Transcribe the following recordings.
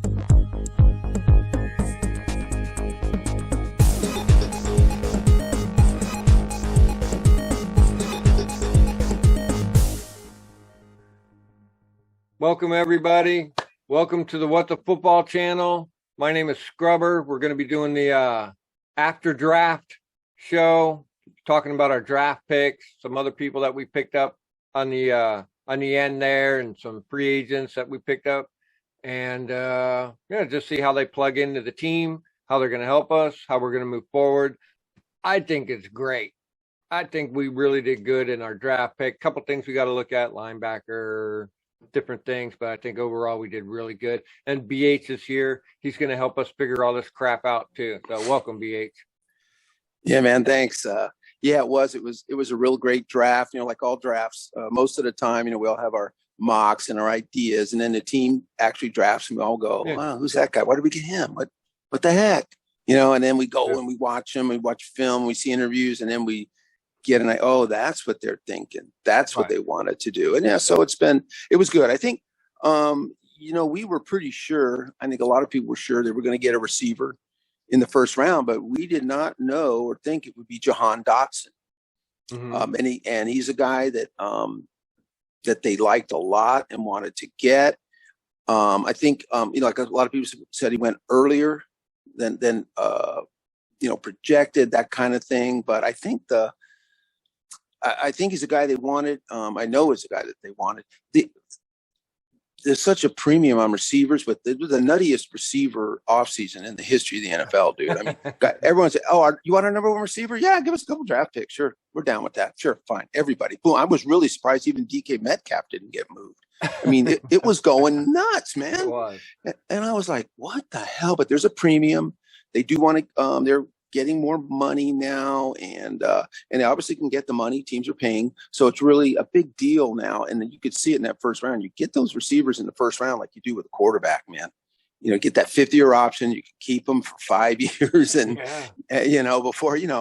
Welcome, everybody. Welcome to the What the Football channel. My name is Scrubber. We're going to be doing the after draft show, talking about our draft picks, some other people that we picked up on the end there, and some free agents that we picked up, and just see how they plug into the team, how they're going to help us, how we're going to move forward. I think it's great. I think we really did good in our draft pick. A couple things we got to look at: linebacker, different things, but I think overall we did really good. And BH is here. He's going to help us figure all this crap out too. So welcome, BH. Yeah, man. Thanks. Yeah, it was a real great draft. Like all drafts, most of the time, we all have our mocks and our ideas, and then the team actually drafts, and we all go, "Wow, who's that guy? Why did we get him? What the heck?" And then we go and we watch him, we watch film, we see interviews, and then we get an oh, that's what they're thinking. That's what they wanted to do. And so it was good. I think, we were pretty sure. I think a lot of people were sure they were going to get a receiver in the first round, but we did not know or think it would be Jahan Dotson. Mm-hmm. And he's a guy that that they liked a lot and wanted to get. I think, like a lot of people said, he went earlier than projected, that kind of thing. But I think I think he's a guy they wanted. I know it's a guy that they wanted. There's such a premium on receivers, but the nuttiest receiver offseason in the history of the NFL, dude. I mean, everyone said, "Oh, you want our number one receiver? Yeah, give us a couple draft picks. Sure, we're down with that. Sure, fine. Everybody." Boom. I was really surprised even DK Metcalf didn't get moved. I mean, it was going nuts, man. It was. And I was like, "What the hell?" But there's a premium. They do want to. They're getting more money now, and they obviously can get the money. Teams are paying, so it's really a big deal now. And then you could see it in that first round. You get those receivers in the first round like you do with a quarterback, man. Get that 5th-year option. You can keep them for 5 years, and before 4 years.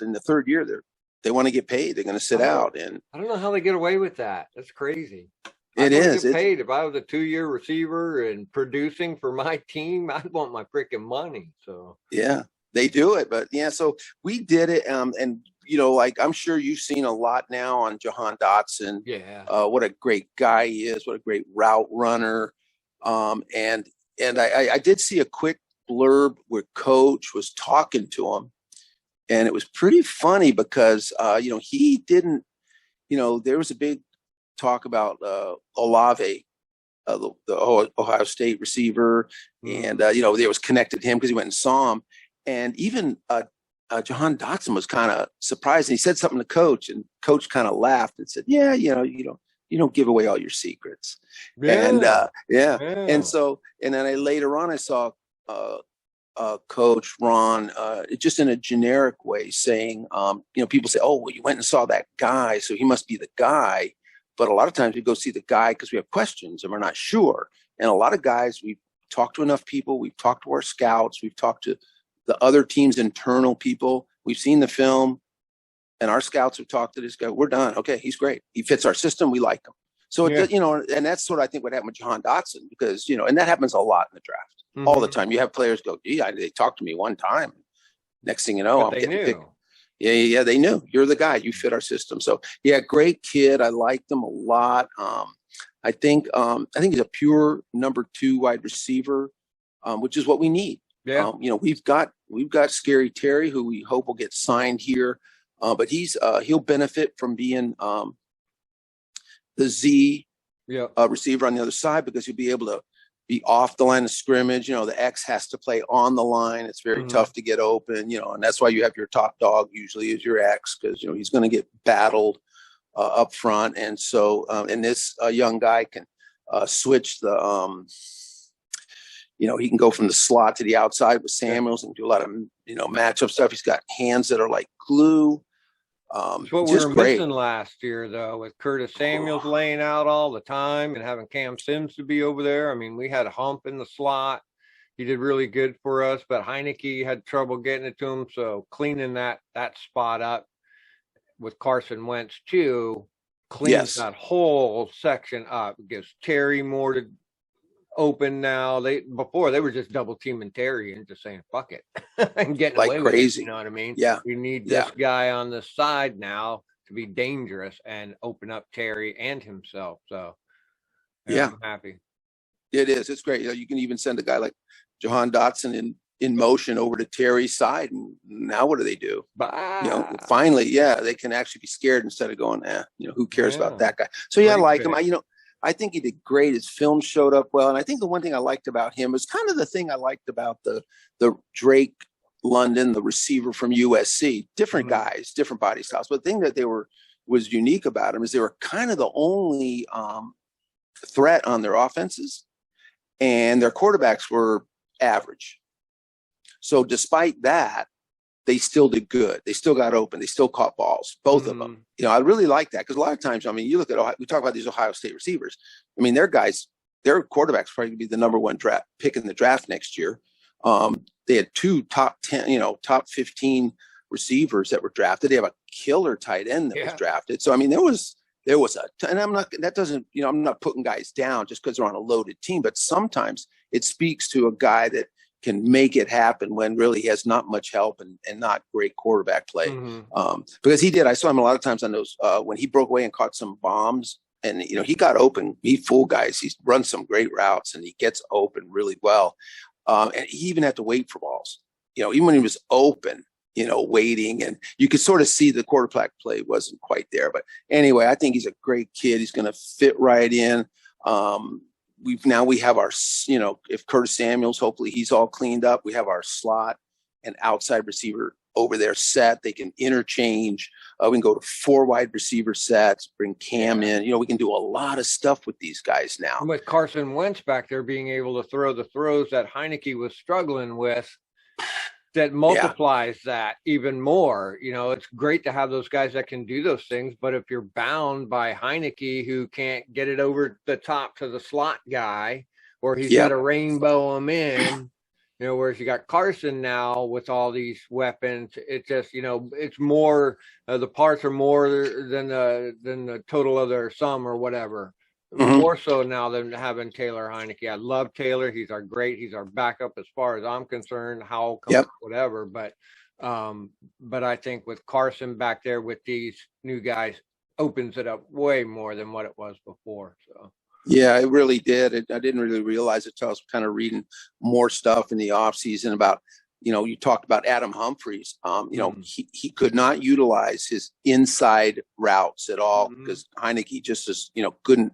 In the third year, they want to get paid. They're going to sit out, and I don't know how they get away with that. That's crazy. It is. Get paid. If I was a 2-year receiver and producing for my team, I'd want my freaking money. So yeah, they do it. But yeah, so we did it. And like I'm sure you've seen a lot now on Jahan Dotson. Yeah. What a great guy he is. What a great route runner. And I did see a quick blurb where Coach was talking to him, and it was pretty funny because he didn't. There was a big talk about Olave, the Ohio State receiver, and they was connected to him because he went and saw him, and even Jahan Dotson was kind of surprised, and he said something to Coach, and Coach kind of laughed and said, "Yeah, you don't give away all your secrets." Yeah. And and then later on I saw Coach Ron just in a generic way saying, people say, "Oh, well, you went and saw that guy, so he must be the guy." But a lot of times we go see the guy because we have questions and we're not sure. And a lot of guys, we've talked to enough people. We've talked to our scouts. We've talked to the other team's internal people. We've seen the film, and our scouts have talked to this guy. We're done. Okay, he's great. He fits our system. We like him. So, and that's sort of, I think, what happened with Jahan Dotson, because, and that happens a lot in the draft all the time. You have players go, "Gee, they talked to me one time. Next thing you know, I'm getting picked." Yeah, they knew you're the guy. You fit our system. So yeah, great kid. I liked him a lot. I think he's a pure number 2 wide receiver, which is what we need. Yeah. We've got Scary Terry, who we hope will get signed here, but he'll benefit from being the Z receiver on the other side, because he'll be able to be off the line of scrimmage. The X has to play on the line. It's very tough to get open, and that's why you have your top dog usually is your X, because, he's going to get battled up front. And so, and this young guy can switch the, he can go from the slot to the outside with Samuels and do a lot of, matchup stuff. He's got hands that are like glue. It's what we were missing last year, though, with Curtis Samuels laying out all the time and having Cam Sims to be over there. I mean, we had a Hump in the slot. He did really good for us, but Heineke had trouble getting it to him. So cleaning that spot up with Carson Wentz too cleans that whole section up. It gives Terry more to open now. Before they were just double teaming Terry and just saying fuck it and getting Like away crazy. with it. You know what I mean? Yeah. You need this guy on the side now to be dangerous and open up Terry and himself. So I'm happy. It is. It's great. You can even send a guy like Jahan Dotson in motion over to Terry's side, and now what do they do? Finally, they can actually be scared instead of going, who cares about that guy? So I like him. I think he did great. His film showed up well, and I think the one thing I liked about him was kind of the thing I liked about the Drake London, the receiver from USC. Different guys, different body styles, but the thing that was unique about him is they were kind of the only threat on their offenses, and their quarterbacks were average. So despite that, they still did good. They still got open. They still caught balls, both of them. I really like that because a lot of times, you look at we talk about these Ohio State receivers. Their quarterbacks probably going to be the number one draft pick in the draft next year. They had 2 top 10, top 15 receivers that were drafted. They have a killer tight end that was drafted. So there was and I'm not putting guys down just because they're on a loaded team, but sometimes it speaks to a guy that can make it happen when really he has not much help and not great quarterback play. Because I saw him a lot of times on those, when he broke away and caught some bombs and, he got open, he fooled guys. He's run some great routes and he gets open really well. And he even had to wait for balls, even when he was open, waiting, and you could sort of see the quarterback play wasn't quite there. But anyway, I think he's a great kid. He's going to fit right in. We have our, if Curtis Samuels, hopefully he's all cleaned up, we have our slot and outside receiver over there set. They can interchange. We can go to 4 wide receiver sets, bring Cam in. We can do a lot of stuff with these guys now. And with Carson Wentz back there being able to throw the throws that Heineke was struggling with, that multiplies that even more. It's great to have those guys that can do those things, but if you're bound by Heineke, who can't get it over the top to the slot guy, or he's got to rainbow him in, whereas you got Carson now with all these weapons, it just, it's more, the parts are more than the total of their sum or whatever. More so now than having Taylor Heineke. I love Taylor. He's our backup as far as I'm concerned. Howell, whatever. But I think with Carson back there with these new guys, opens it up way more than what it was before. So yeah, it really did. I didn't really realize it until I was kind of reading more stuff in the offseason about, you talked about Adam Humphries. He could not utilize his inside routes at all because Heineke just couldn't.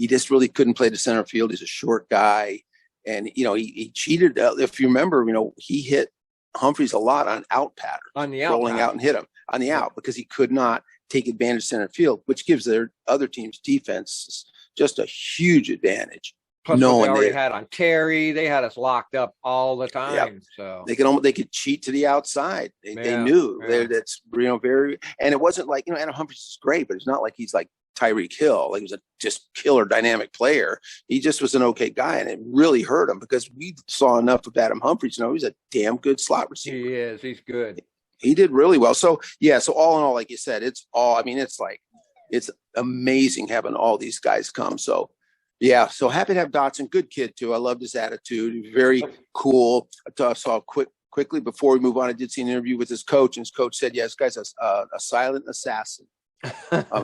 He just really couldn't play the center field. He's a short guy. And, he cheated. If you remember, he hit Humphries a lot on out pattern. On the out. Rolling out and hit him on the out because he could not take advantage of center field, which gives their other team's defense just a huge advantage. Plus what they already had on Terry. They had us locked up all the time. So they could cheat to the outside. They knew. That's very, and it wasn't like, Adam Humphries is great, but it's not like he's like Tyreek Hill. Like he was a just killer dynamic player. He just was an okay guy, and it really hurt him because we saw enough of Adam Humphries. He's a damn good slot receiver. He is. He's good. He did really well. So so all in all, like you said, it's amazing having all these guys come. So so happy to have Dotson. Good kid too. I loved his attitude. Very cool. I saw quickly before we move on, I did see an interview with his coach, and his coach said, this guy's a silent assassin.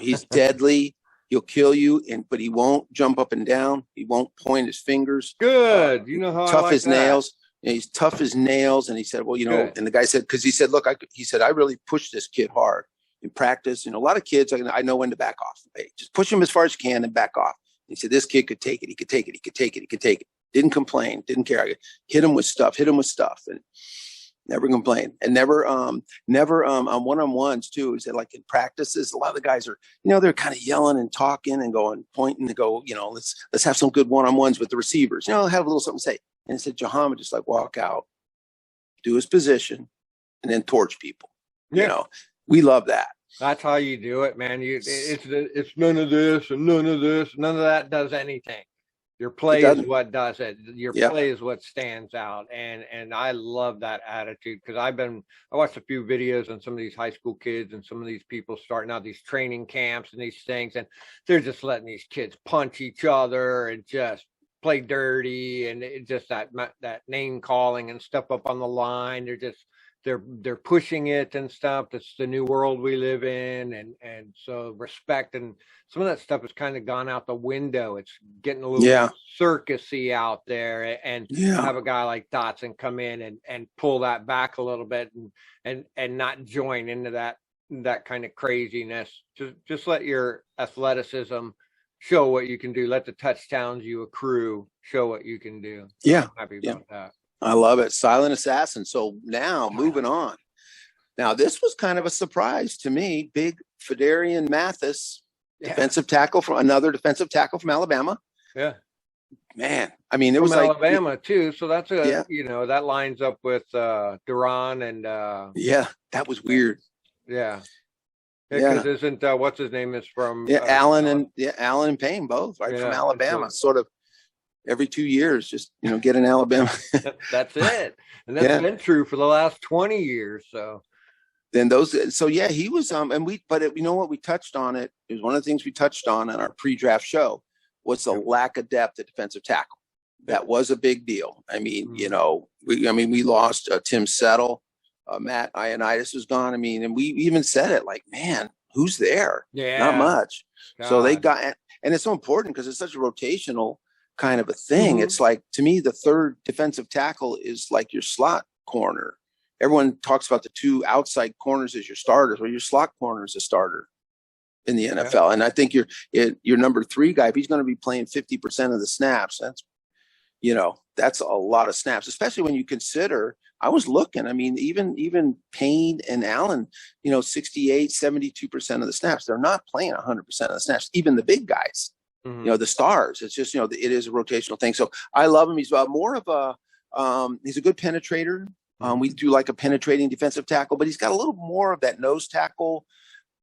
He's deadly. He'll kill you, but he won't jump up and down. He won't point his fingers. Good. How tough as nails. He's tough as nails. And he said, and the guy said, because he said, look, I really pushed this kid hard in practice. A lot of kids, I know when to back off. Hey, just push him as far as you can and back off. He said, this kid could take it. He could take it. He could take it. He could take it. Didn't complain. Didn't care. I hit him with stuff. And never complained. And never on one-on-ones too. He said, like in practices, a lot of the guys are, they're kind of yelling and talking and pointing to go, let's have some good one-on-ones with the receivers. Have a little something to say. And he said, Jahan would just like walk out, do his position, and then torch people. We love that. That's how you do it, man. It's none of this and none of this. None of that does anything. Your play is what does it. Your play is what stands out. And I love that attitude because I watched a few videos on some of these high school kids and some of these people starting out these training camps and these things. And they're just letting these kids punch each other and just play dirty, and it just that name calling and stuff up on the line. They're pushing it and stuff. That's the new world we live in, and so respect and some of that stuff has kind of gone out the window. It's getting a little circusy out there, and have a guy like Dotson come in and pull that back a little bit and not join into that kind of craziness. Just let your athleticism show what you can do. Let the touchdowns you accrue show what you can do. Yeah, I'm happy about that. I love it. Silent assassin. So now moving on. Now this was kind of a surprise to me. Big Fedarian Mathis, defensive tackle from Alabama. Yeah, man. I mean, it was like Alabama too. So that's that lines up with Duran and that was weird. Yeah. Because isn't what's his name is from Allen and Payne both from Alabama. Sort of every 2 years, just get in Alabama. That's it, and that's been true for the last 20 years. So then he was but you know what, we touched on it. It was one of the things we touched on in our pre-draft show was the lack of depth at defensive tackle. That was a big deal. I mean, we lost Tim Settle. Matt Ioannidis was gone. I mean, and we even said it like, man, who's there? Yeah, not much. God. So they got, and it's so important because it's such a rotational kind of a thing. It's like, to me, the third defensive tackle is like your slot corner. Everyone talks about the two outside corners as your starters, or your slot corner is a starter in the NFL. And I think your number 3 guy, if he's going to be playing 50% of the snaps, that's a lot of snaps, especially when you consider, I was looking, I mean, even Payne and Allen, 68, 72% of the snaps, they're not playing 100% of the snaps, even the big guys, the stars. It's just, it is a rotational thing. So I love him. He's more of he's a good penetrator. We do like a penetrating defensive tackle, but he's got a little more of that nose tackle,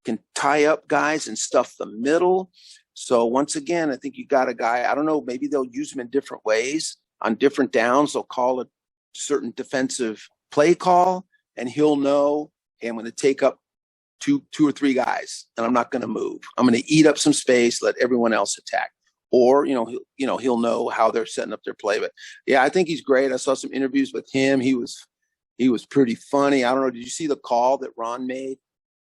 can tie up guys and stuff the middle. So once again, I think you got a guy, I don't know, maybe they'll use him in different ways on different downs. They'll call a certain defensive play call and he'll know, hey, I'm going to take up two or three guys and I'm not going to move. I'm going to eat up some space, let everyone else attack. Or, he'll know how they're setting up their play. But yeah, I think he's great. I saw some interviews with him. He was pretty funny. I don't know. Did you see the call that Ron made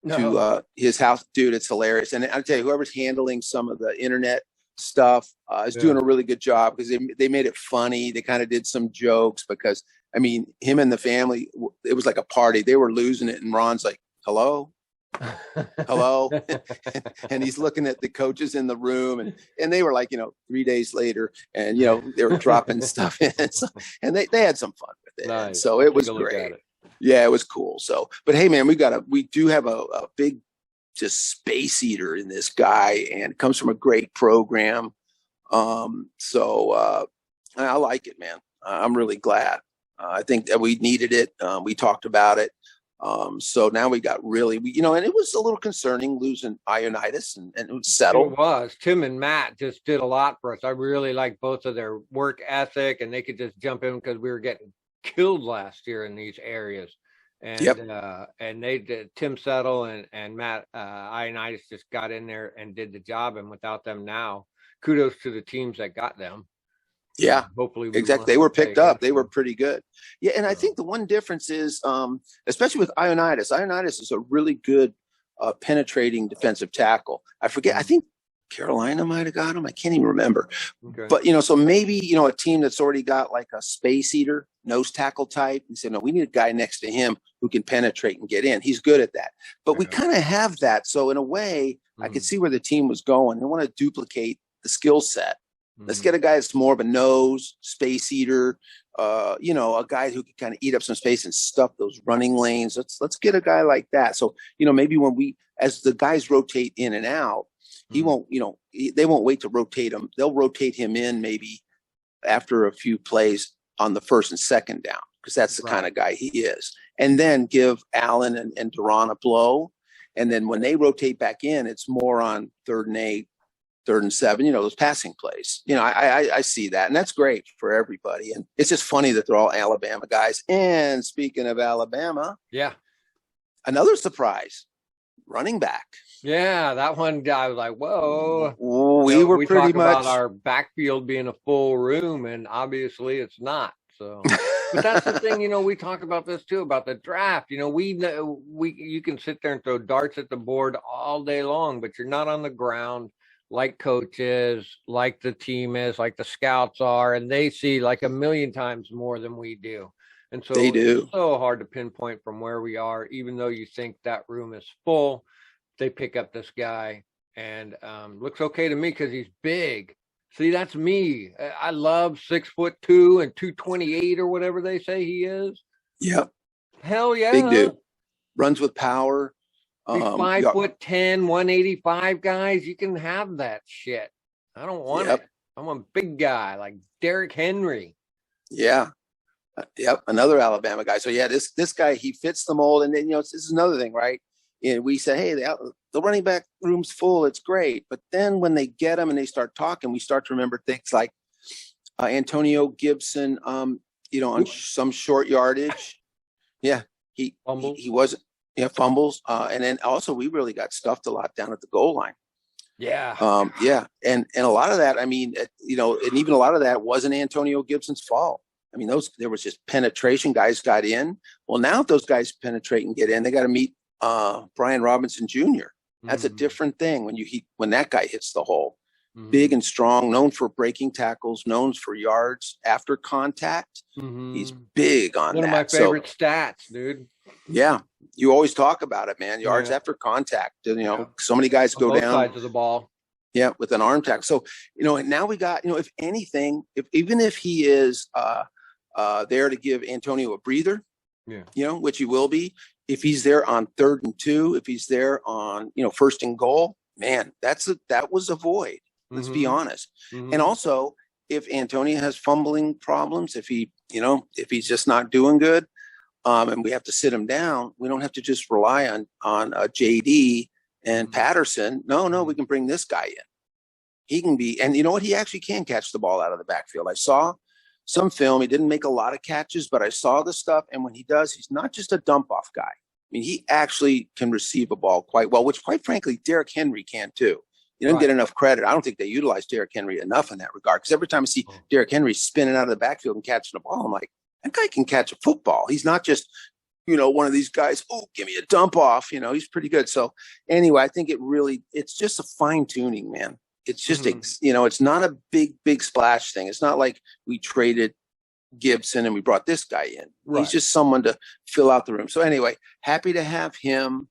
to his house? Dude, it's hilarious. And I'll tell you, whoever's handling some of the internet stuff is doing a really good job, because they made it funny. They kind of did some jokes because, I mean, him and the family, it was like a party. They were losing it. And Ron's like, hello? Hello? And he's looking at the coaches in the room, and they were like, 3 days later, and, they were dropping stuff in. So, and they had some fun with it. Nice. So it was great. Yeah, it was cool. So, but hey, man, we do have a big just space eater in this guy, and it comes from a great program. So I like it, man. I'm really glad. I think that we needed it. We talked about it. So now we got really, and it was a little concerning losing Ioannidis and it was settled. It was. Tim and Matt just did a lot for us. I really like both of their work ethic, and they could just jump in because we were getting killed last year in these areas. And and they did. Tim Settle and Matt Ioannidis just got in there and did the job. And without them now, kudos to the teams that got them. Yeah, hopefully exactly. They were picked up. They were pretty good. Yeah, and I think the one difference is, especially with Ioannidis is a really good penetrating defensive tackle. I forget. I think Carolina might have got him. I can't even remember. Okay. But so maybe a team that's already got like a space eater, nose tackle type, and say, no, we need a guy next to him who can penetrate and get in. He's good at that. But we kind of have that. So in a way, I could see where the team was going. They want to duplicate the skill set. Let's get a guy that's more of a nose space eater, a guy who can kind of eat up some space and stuff those running lanes. Let's get a guy like that. So, maybe as the guys rotate in and out, he won't, they won't wait to rotate him. They'll rotate him in maybe after a few plays on the first and second down, because that's the kind of guy he is. And then give Allen and Duran a blow. And then when they rotate back in, it's more on 3rd and 8. 3rd and 7, those passing plays. I see that, and that's great for everybody. And it's just funny that they're all Alabama guys. And speaking of Alabama, another another surprise, running back. Yeah, that one guy was like, whoa. We were We pretty talk about much. our backfield being a full room, and obviously it's not. So, but that's the thing, we talk about this too, about the draft. You can sit there and throw darts at the board all day long, but you're not on the ground like coach is, like the team is, like the scouts are, and they see like a million times more than we do. And They so it's do. so hard to pinpoint from where we are, even though you think that room is full. They pick up this guy, and looks okay to me because he's big. See, that's me. I love 6'2" and 228 or whatever they say he is. Yep. Hell yeah. Big dude. Runs with power. These 5'10", 185 guys, you can have that shit. I don't want it. I want a big guy like Derrick Henry. Yeah. Yep. Another Alabama guy. So yeah, this guy, he fits the mold. And then, this is another thing, right? And we say, hey, the running back room's full. It's great. But then when they get them and they start talking, we start to remember things like Antonio Gibson, on some short yardage. Yeah. He wasn't. Yeah, fumbles. And then also we really got stuffed a lot down at the goal line. Yeah. Yeah. And a lot of that, I mean, and even a lot of that wasn't Antonio Gibson's fault. I mean, there was just penetration. Guys got in. Well, now if those guys penetrate and get in, they got to meet Brian Robinson Jr. That's a different thing when that guy hits the hole. Big and strong, known for breaking tackles, known for yards after contact. He's big on that. One of my favorite stats, dude. Yeah. You always talk about it, man. Yards after contact. So many guys go both down sides of the ball. Yeah, with an arm tackle. So, and now we got, if anything, even if he is there to give Antonio a breather, which he will be, if he's there on 3rd and 2, if he's there on, 1st and goal, man, that was a void. Let's be honest. And also, if Antonio has fumbling problems, if he's just not doing good, and we have to sit him down, we don't have to just rely on JD and Patterson. No, we can bring this guy in. He can be, and you know what? He actually can catch the ball out of the backfield. I saw some film. He didn't make a lot of catches, but I saw the stuff. And when he does, he's not just a dump off guy. I mean, he actually can receive a ball quite well, which quite frankly, Derrick Henry can too. He doesn't get enough credit. I don't think they utilize Derrick Henry enough in that regard. Because every time I see Derrick Henry spinning out of the backfield and catching the ball, I'm like, that guy can catch a football. He's not just, one of these guys, give me a dump off. He's pretty good. So anyway, I think it's just a fine tuning, man. It's just, it's not a big splash thing. It's not like we traded Gibson and we brought this guy in. Right. He's just someone to fill out the room. So anyway, happy to have him.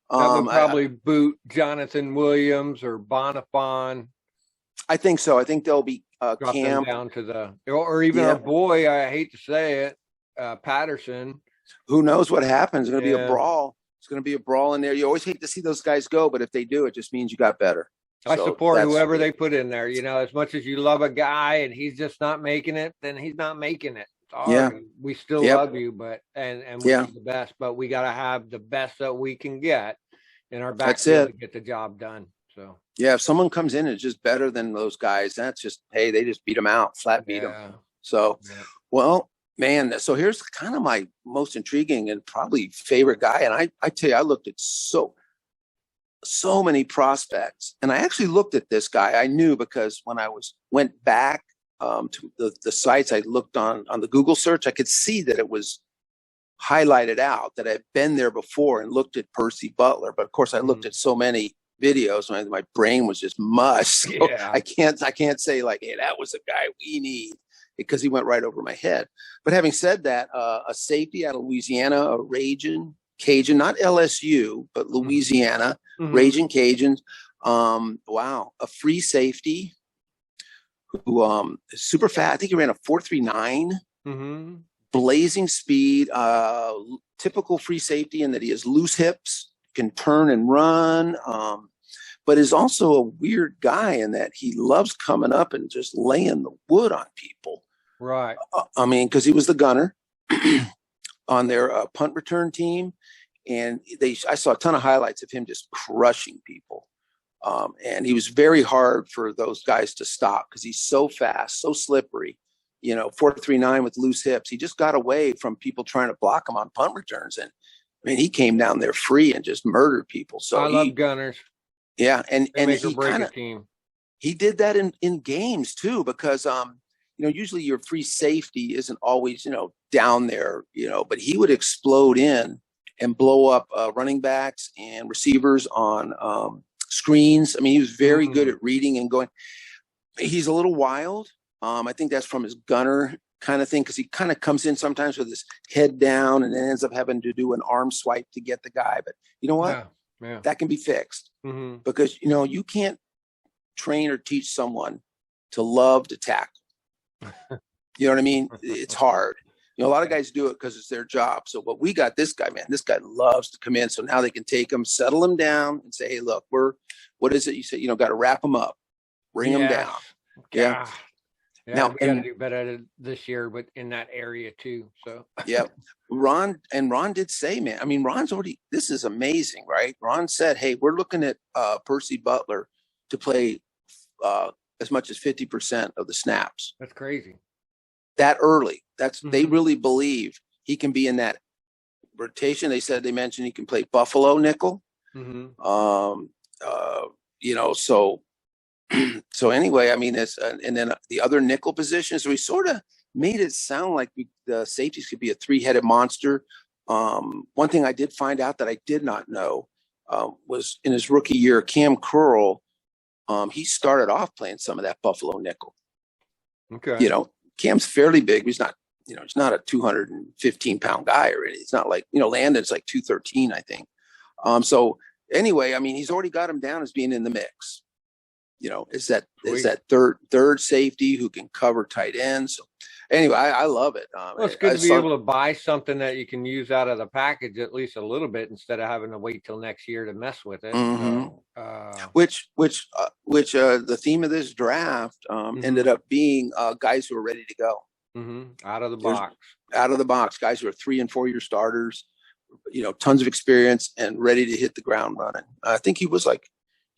Probably boot Jonathan Williams or Bonifon. I think so. I think they'll be Cam down to or even our boy. I hate to say it, Patterson. Who knows what happens? It's going to be a brawl. It's going to be a brawl in there. You always hate to see those guys go, but if they do, it just means you got better. I support whoever they put in there. As much as you love a guy and he's just not making it, then he's not making it. We still love you, but and we do the best, but we got to have the best that we can get in our backfield to get the job done. So if someone comes in and is just better than those guys, that's just they just beat them out, beat them. So, well, man. So here's kind of my most intriguing and probably favorite guy, and I tell you, I looked at so many prospects, and I actually looked at this guy. I knew because when I went back to the sites I looked on the Google search, I could see that it was highlighted out that I've been there before and looked at Percy Butler. But of course, I looked at so many videos, and my brain was just mush. So I can't say like, hey, that was a guy we need, because he went right over my head. But having said that, a safety out of Louisiana, a raging Cajun, not LSU, but Louisiana, raging Cajuns. Wow, a free safety who is super fast. I think he ran a 4.39, blazing speed, typical free safety in that he has loose hips, can turn and run, but is also a weird guy in that he loves coming up and just laying the wood on people. Right. I mean, because he was the gunner on their punt return team, and I saw a ton of highlights of him just crushing people. And he was very hard for those guys to stop because he's so fast, so slippery. 4.39 with loose hips. He just got away from people trying to block him on punt returns, and man, he came down there free and just murdered people. So I love gunners. Yeah, and make he or break kind a of team. he did that in games too, because usually your free safety isn't always down there, but he would explode in and blow up running backs and receivers on screens. I mean, he was very good at reading and going. He's a little wild. I think that's from his gunner kind of thing, because he kind of comes in sometimes with his head down and then ends up having to do an arm swipe to get the guy. But you know what? Yeah. That can be fixed, because you can't train or teach someone to love to tackle. You know what I mean? It's hard. A lot of guys do it because it's their job. So, but we got this guy, man. This guy loves to come in. So now they can take him, settle him down, and say, "Hey, look, what is it?" You say, got to wrap him up, bring him down. Yeah. Now, we got to do better this year, but in that area too. So yeah, Ron did say, man. I mean, Ron's already. This is amazing, right? Ron said, "Hey, we're looking at Percy Butler to play as much as 50% of the snaps." That's crazy. That early. They really believe he can be in that rotation. They mentioned he can play Buffalo nickel. So anyway, I mean, and then the other nickel positions, we sort of made it sound like the safeties could be a three-headed monster. One thing I did find out that I did not know was in his rookie year, Cam Curl, he started off playing some of that Buffalo nickel. Okay. Cam's fairly big. He's not, he's not a 215-pound guy or anything. It's not like, Landon's like 213, I think. So anyway, I mean, he's already got him down as being in the mix. Is that third safety who can cover tight ends. So anyway, I love it. Well, it's good to be able to buy something that you can use out of the package at least a little bit instead of having to wait till next year to mess with it. So, which the theme of this draft ended up being guys who are ready to go. Out of the box. Out of the box, guys who are 3 and 4 year starters, tons of experience and ready to hit the ground running. I think he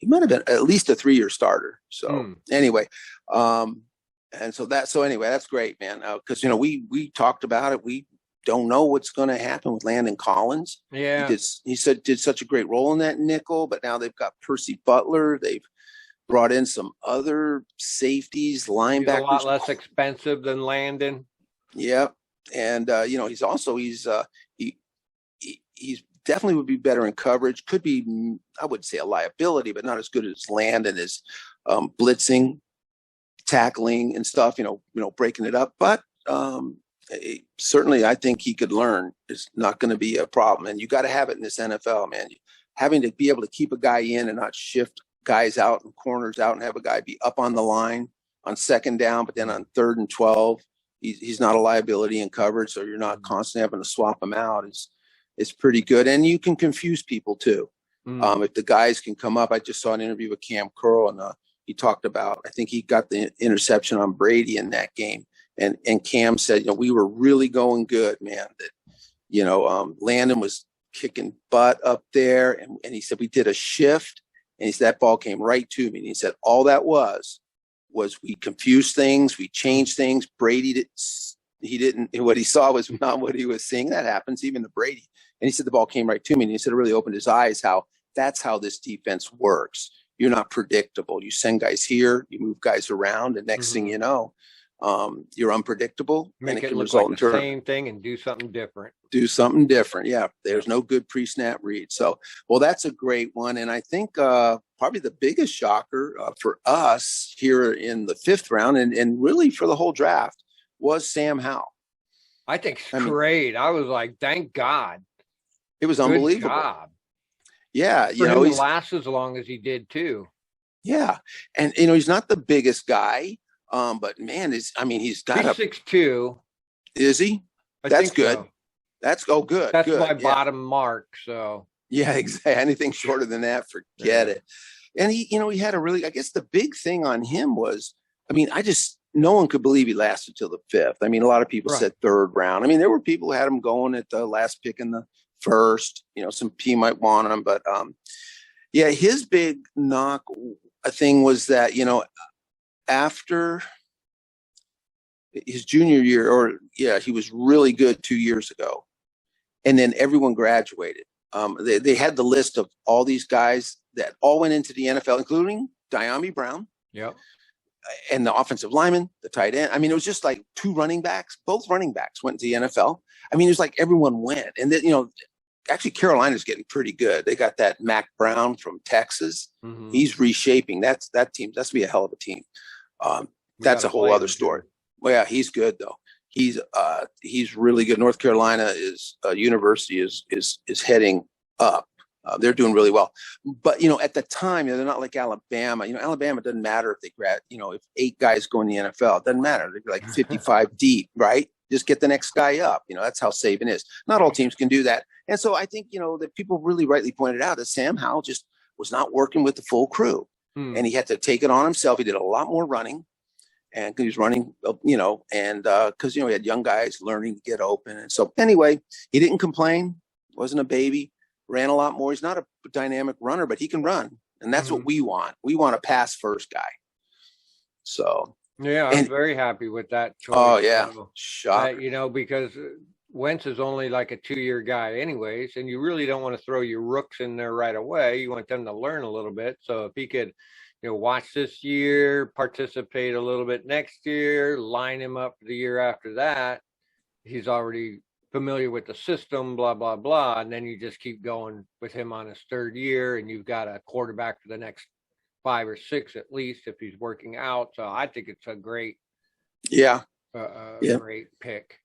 might have been at least a 3-year starter. So anyway, anyway, that's great, man. Because we talked about it. We don't know what's going to happen with Landon Collins. Yeah, he did such a great role in that nickel, but now they've got Percy Butler. They've brought in some other safeties, linebackers. He's a lot less expensive than Landon. Yeah, and he's definitely would be better in coverage. Could be, I would say, a liability, but not as good as Landon is blitzing, tackling, and stuff. Breaking it up. But certainly, I think he could learn. It's not going to be a problem, and you got to have it in this NFL, man. Having to be able to keep a guy in and not shift guys out and corners out, and have a guy be up on the line on second down, but then on 3rd and 12, he's not a liability in coverage, so you're not constantly having to swap him out. It's pretty good. And you can confuse people too. If the guys can come up. I just saw an interview with Cam Curl, and he talked about, I think he got the interception on Brady in that game. And Cam said, we were really going good, man. That, Landon was kicking butt up there. And he said, we did a shift. And he said, that ball came right to me. And he said, all that was we confused things. We changed things. Brady what he saw was not what he was seeing. That happens even to Brady. And he said the ball came right to me. And he said it really opened his eyes that's how this defense works. You're not predictable. You send guys here, you move guys around, and next thing you know, you're unpredictable. Make and it look like the same thing and do something different. Yeah. There's no good pre-snap read. So, well, that's a great one. And I think probably the biggest shocker for us here in the 5th round and really for the whole draft was Sam Howell. I think great. I was like, thank God. It was unbelievable. Good job. Yeah. For him to last as long as he did too. Yeah. And, he's not the biggest guy, but man, he's got 6'2". Is he? That's good. So. That's good. That's good. my bottom mark. So yeah, exactly. Anything shorter than that, forget it. And he had a really, I guess the big thing on him was, no one could believe he lasted till the 5th. A lot of people said 3rd round. There were people who had him going at the last pick in the 1st. Some P might want him, but his big knock thing was that after his junior year, he was really good 2 years ago, and then everyone graduated. They had the list of all these guys that all went into the NFL, including Diami Brown. Yep. And the offensive lineman, the tight end. I mean, it was just like two running backs. Both running backs went to the NFL. I mean, it was like everyone went. And then, actually Carolina's getting pretty good. They got that Mac Brown from Texas. Mm-hmm. He's reshaping that team. That's gonna be a hell of a team. That's a whole other story. Well, yeah, he's good though. He's really good. North Carolina university is heading up. They're doing really well. But, at the time, they're not like Alabama. Alabama doesn't matter if they if 8 guys go in the NFL, it doesn't matter. They're like 55 deep, right? Just get the next guy up. That's how Saban is. Not all teams can do that. And so I think, that people really rightly pointed out that Sam Howell just was not working with the full crew. And he had to take it on himself. He did a lot more running. And he was running, and because, he had young guys learning to get open. And so anyway, he didn't complain, wasn't a baby, ran a lot more. He's not a dynamic runner, but he can run. And that's what we want. We want a pass first guy. So. Yeah, I'm very happy with that choice. Oh, yeah. Shock. Because Wentz is only like a 2-year guy anyways, and you really don't want to throw your rooks in there right away. You want them to learn a little bit. So if he could, watch this year, participate a little bit next year, line him up for the year after that. He's already familiar with the system, blah, blah, blah. And then you just keep going with him on his 3rd year, and you've got a quarterback for the next 5 or 6 at least if he's working out. So I think it's a great, great pick.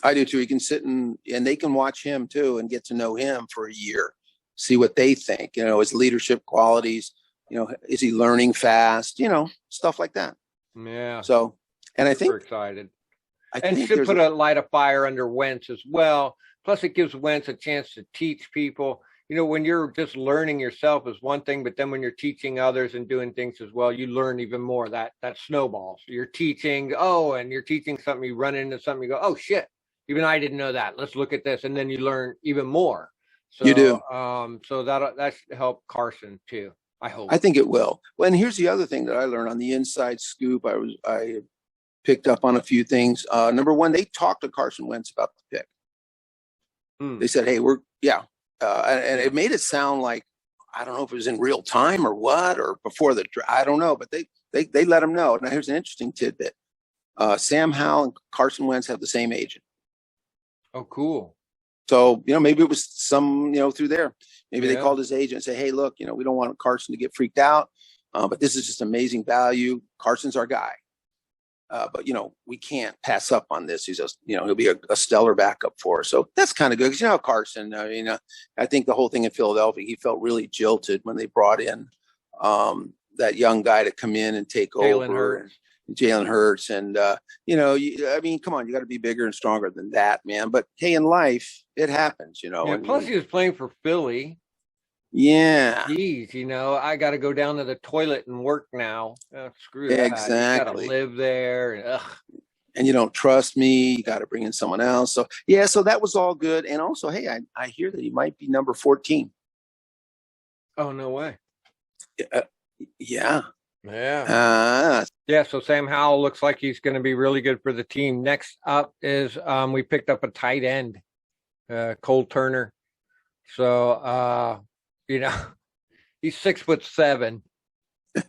I do too. He can sit and they can watch him too and get to know him for a year, see what they think, his leadership qualities. Is he learning fast? Stuff like that. Yeah. So, and I think we're excited. And should put a light of fire under Wentz as well. Plus, it gives Wentz a chance to teach people. When you're just learning yourself is one thing, but then when you're teaching others and doing things as well, you learn even more. That snowballs. You're teaching, and you're teaching something. You run into something, you go, oh shit! Even I didn't know that. Let's look at this, and then you learn even more. So, you do. So that should help Carson too. I hope. I think it will. Well, and here's the other thing that I learned on the inside scoop. I picked up on a few things. Number one, they talked to Carson Wentz about the pick. They said, hey, and it made it sound like, I don't know if it was in real time or what, or before the draft. I don't know, but they let him know. Now, here's an interesting tidbit. Sam Howell and Carson Wentz have the same agent. Oh, cool. So, maybe it was some, through there. Maybe they called his agent and say, hey, look, we don't want Carson to get freaked out, but this is just amazing value. Carson's our guy. But, we can't pass up on this. He's just, he'll be a stellar backup for us. So that's kind of good. Because, Carson, I think the whole thing in Philadelphia, he felt really jilted when they brought in that young guy to come in and take over. Jalen Hurts. And, come on, you got to be bigger and stronger than that, man. But hey, in life, it happens, Yeah, plus he was playing for Philly. Yeah. Geez, I got to go down to the toilet and work now. Screw that. Exactly. You got to live there. And you don't trust me. You got to bring in someone else. So, yeah, so that was all good. And also, hey, I hear that he might be number 14. Oh, no way. Yeah. Yeah. So Sam Howell looks like he's going to be really good for the team. Next up is we picked up a tight end, Cole Turner. So, he's 6'7".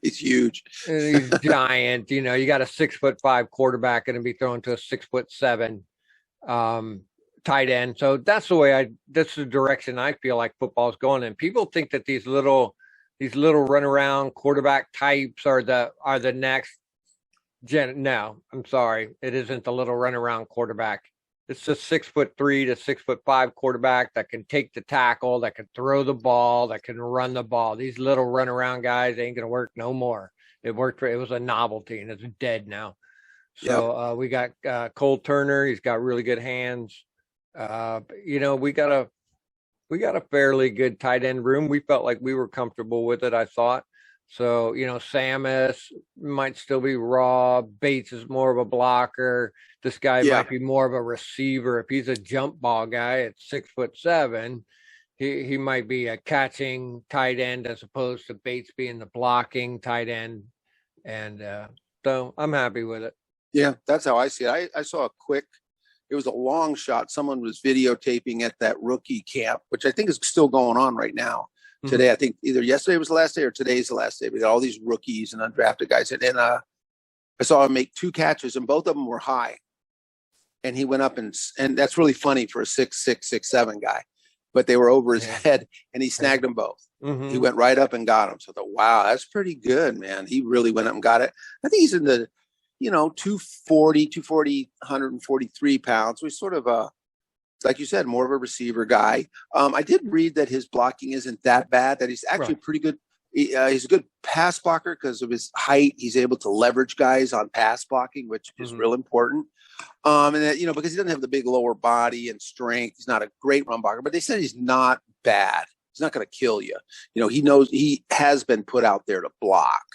He's huge. He's giant. You got a 6'5" quarterback going to be thrown to a 6'7" tight end. So that's that's the direction I feel like football's going in. People think that these little runaround quarterback types are the next gen. No, I'm sorry. It isn't the little runaround quarterback. It's a 6'3" to 6'5" quarterback that can take the tackle, that can throw the ball, that can run the ball. These little runaround guys ain't going to work no more. It was a novelty and it's dead now. So we got Cole Turner. He's got really good hands. We got a fairly good tight end room. We felt like we were comfortable with it, I thought. So, Samus might still be raw. Bates is more of a blocker. This guy might be more of a receiver. If he's a jump ball guy at 6'7", he might be a catching tight end as opposed to Bates being the blocking tight end. And so I'm happy with it. Yeah, that's how I see it. I saw a quick it was a long shot. Someone was videotaping at that rookie camp, which I think is still going on right now. Today, I think either yesterday was the last day or today's the last day. We got all these rookies and undrafted guys. And then I saw him make 2 catches, and both of them were high. And he went up and that's really funny for a 6'6", 6'7" guy. But they were over his head, and he snagged them both. He went right up and got them. So I thought, wow, that's pretty good, man. He really went up and got it. I think he's in the, 240, 143 pounds. So he's sort of like you said, more of a receiver guy. I did read that his blocking isn't that bad, that he's actually pretty good. He's a good pass blocker because of his height. He's able to leverage guys on pass blocking, which is real important. And that, because he doesn't have the big lower body and strength, he's not a great run blocker, but they said he's not bad. He's not going to kill you. He knows he has been put out there to block,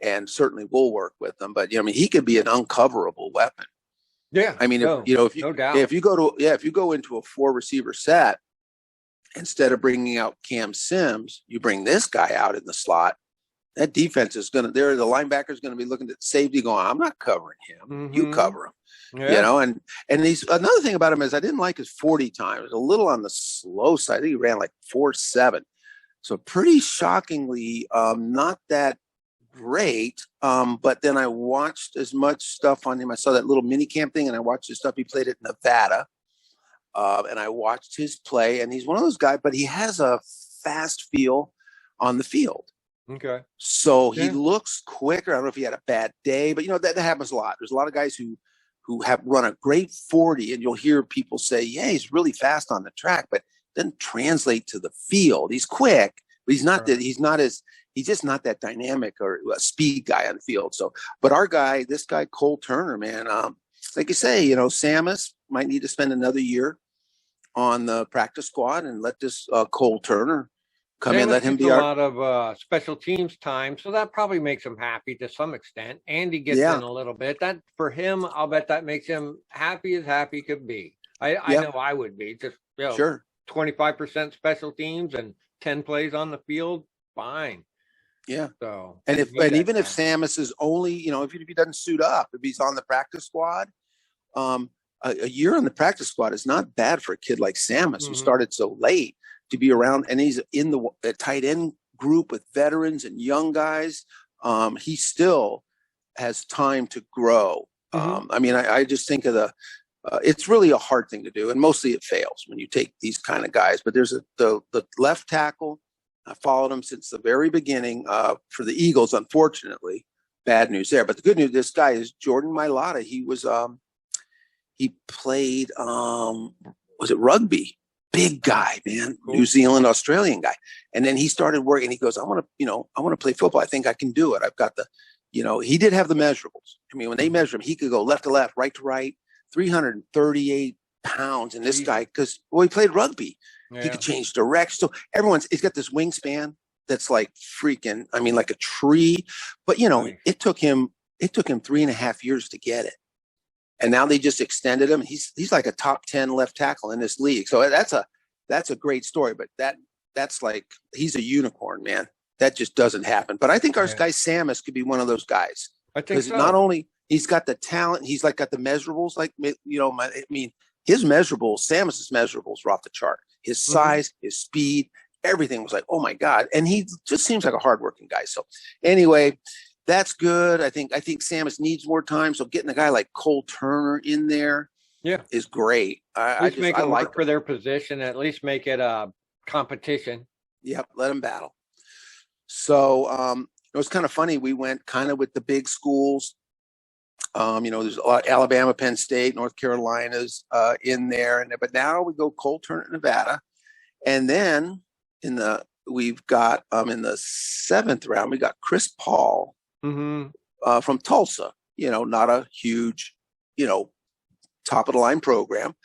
and certainly will work with them. But he could be an uncoverable weapon. Yeah. I mean, no doubt. If you go into a 4 receiver set, instead of bringing out Cam Sims, you bring this guy out in the slot. That defense is the linebacker is going to be looking at safety going, I'm not covering him. You cover him, and he's another thing about him is I didn't like his 40 time. It was a little on the slow side. I think he ran like 4.7. So pretty shockingly, not that great. But then I watched as much stuff on him. I saw that little mini camp thing, and I watched the stuff he played at Nevada. And I watched his play, and he's one of those guys, but he has a fast feel on the field. Okay. So he looks quicker. I don't know if he had a bad day, but that happens a lot. There's a lot of guys who have run a great 40, and you'll hear people say, yeah, he's really fast on the track, but doesn't translate to the field. He's quick, but he's not he's just not that dynamic or a speed guy on the field. So, but this guy, Cole Turner, man, like you say, Samus might need to spend another year on the practice squad and let this Cole Turner come in, let him be a lot of special teams time, so that probably makes him happy to some extent. Andy gets in a little bit. That for him, I'll bet that makes him happy as happy could be. I know I would be. Just 25% special teams and 10 plays on the field, fine. Yeah. So even if Samus is only, if he doesn't suit up, if he's on the practice squad, a year on the practice squad is not bad for a kid like Samus who started so late to be around, and he's in the tight end group with veterans and young guys. He still has time to grow. I mean, I just think of it's really a hard thing to do, and mostly it fails when you take these kind of guys. But there's the left tackle. I followed him since the very beginning for the Eagles. Unfortunately, bad news there. But the good news, this guy is Jordan Milada. He was he played was it rugby? Big guy, man, cool. New Zealand, Australian guy. And then he started working. He goes, I want to play football. I think I can do it. I've got he did have the measurables. I mean, when they measure him, he could go left to left, right to right, 338 pounds. And this guy, because he played rugby, he could change direction. So he's got this wingspan that's like freaking, I mean, like a tree. But it took him 3.5 years to get it. And now they just extended him. He's like a top 10 left tackle in this league. So that's a great story. But that's like, he's a unicorn, man. That just doesn't happen. But I think our guy Samus could be one of those guys. I think so. Not only he's got the talent, he's like got the measurables. Like I mean, his measurables, Samus's measurables were off the chart. His size, his speed, everything was like, oh my God. And he just seems like a hardworking guy. So anyway. That's good. I think Samus needs more time. So getting a guy like Cole Turner in there is great. At least make it work for their position. At least make it a competition. Yep, let them battle. So it was kind of funny. We went kind of with the big schools. There's a lot, Alabama, Penn State, North Carolina's in there. But now we go Cole Turner, Nevada. And then we've got in the 7th round, we got Chris Paul. From Tulsa, not a huge, top of the line program.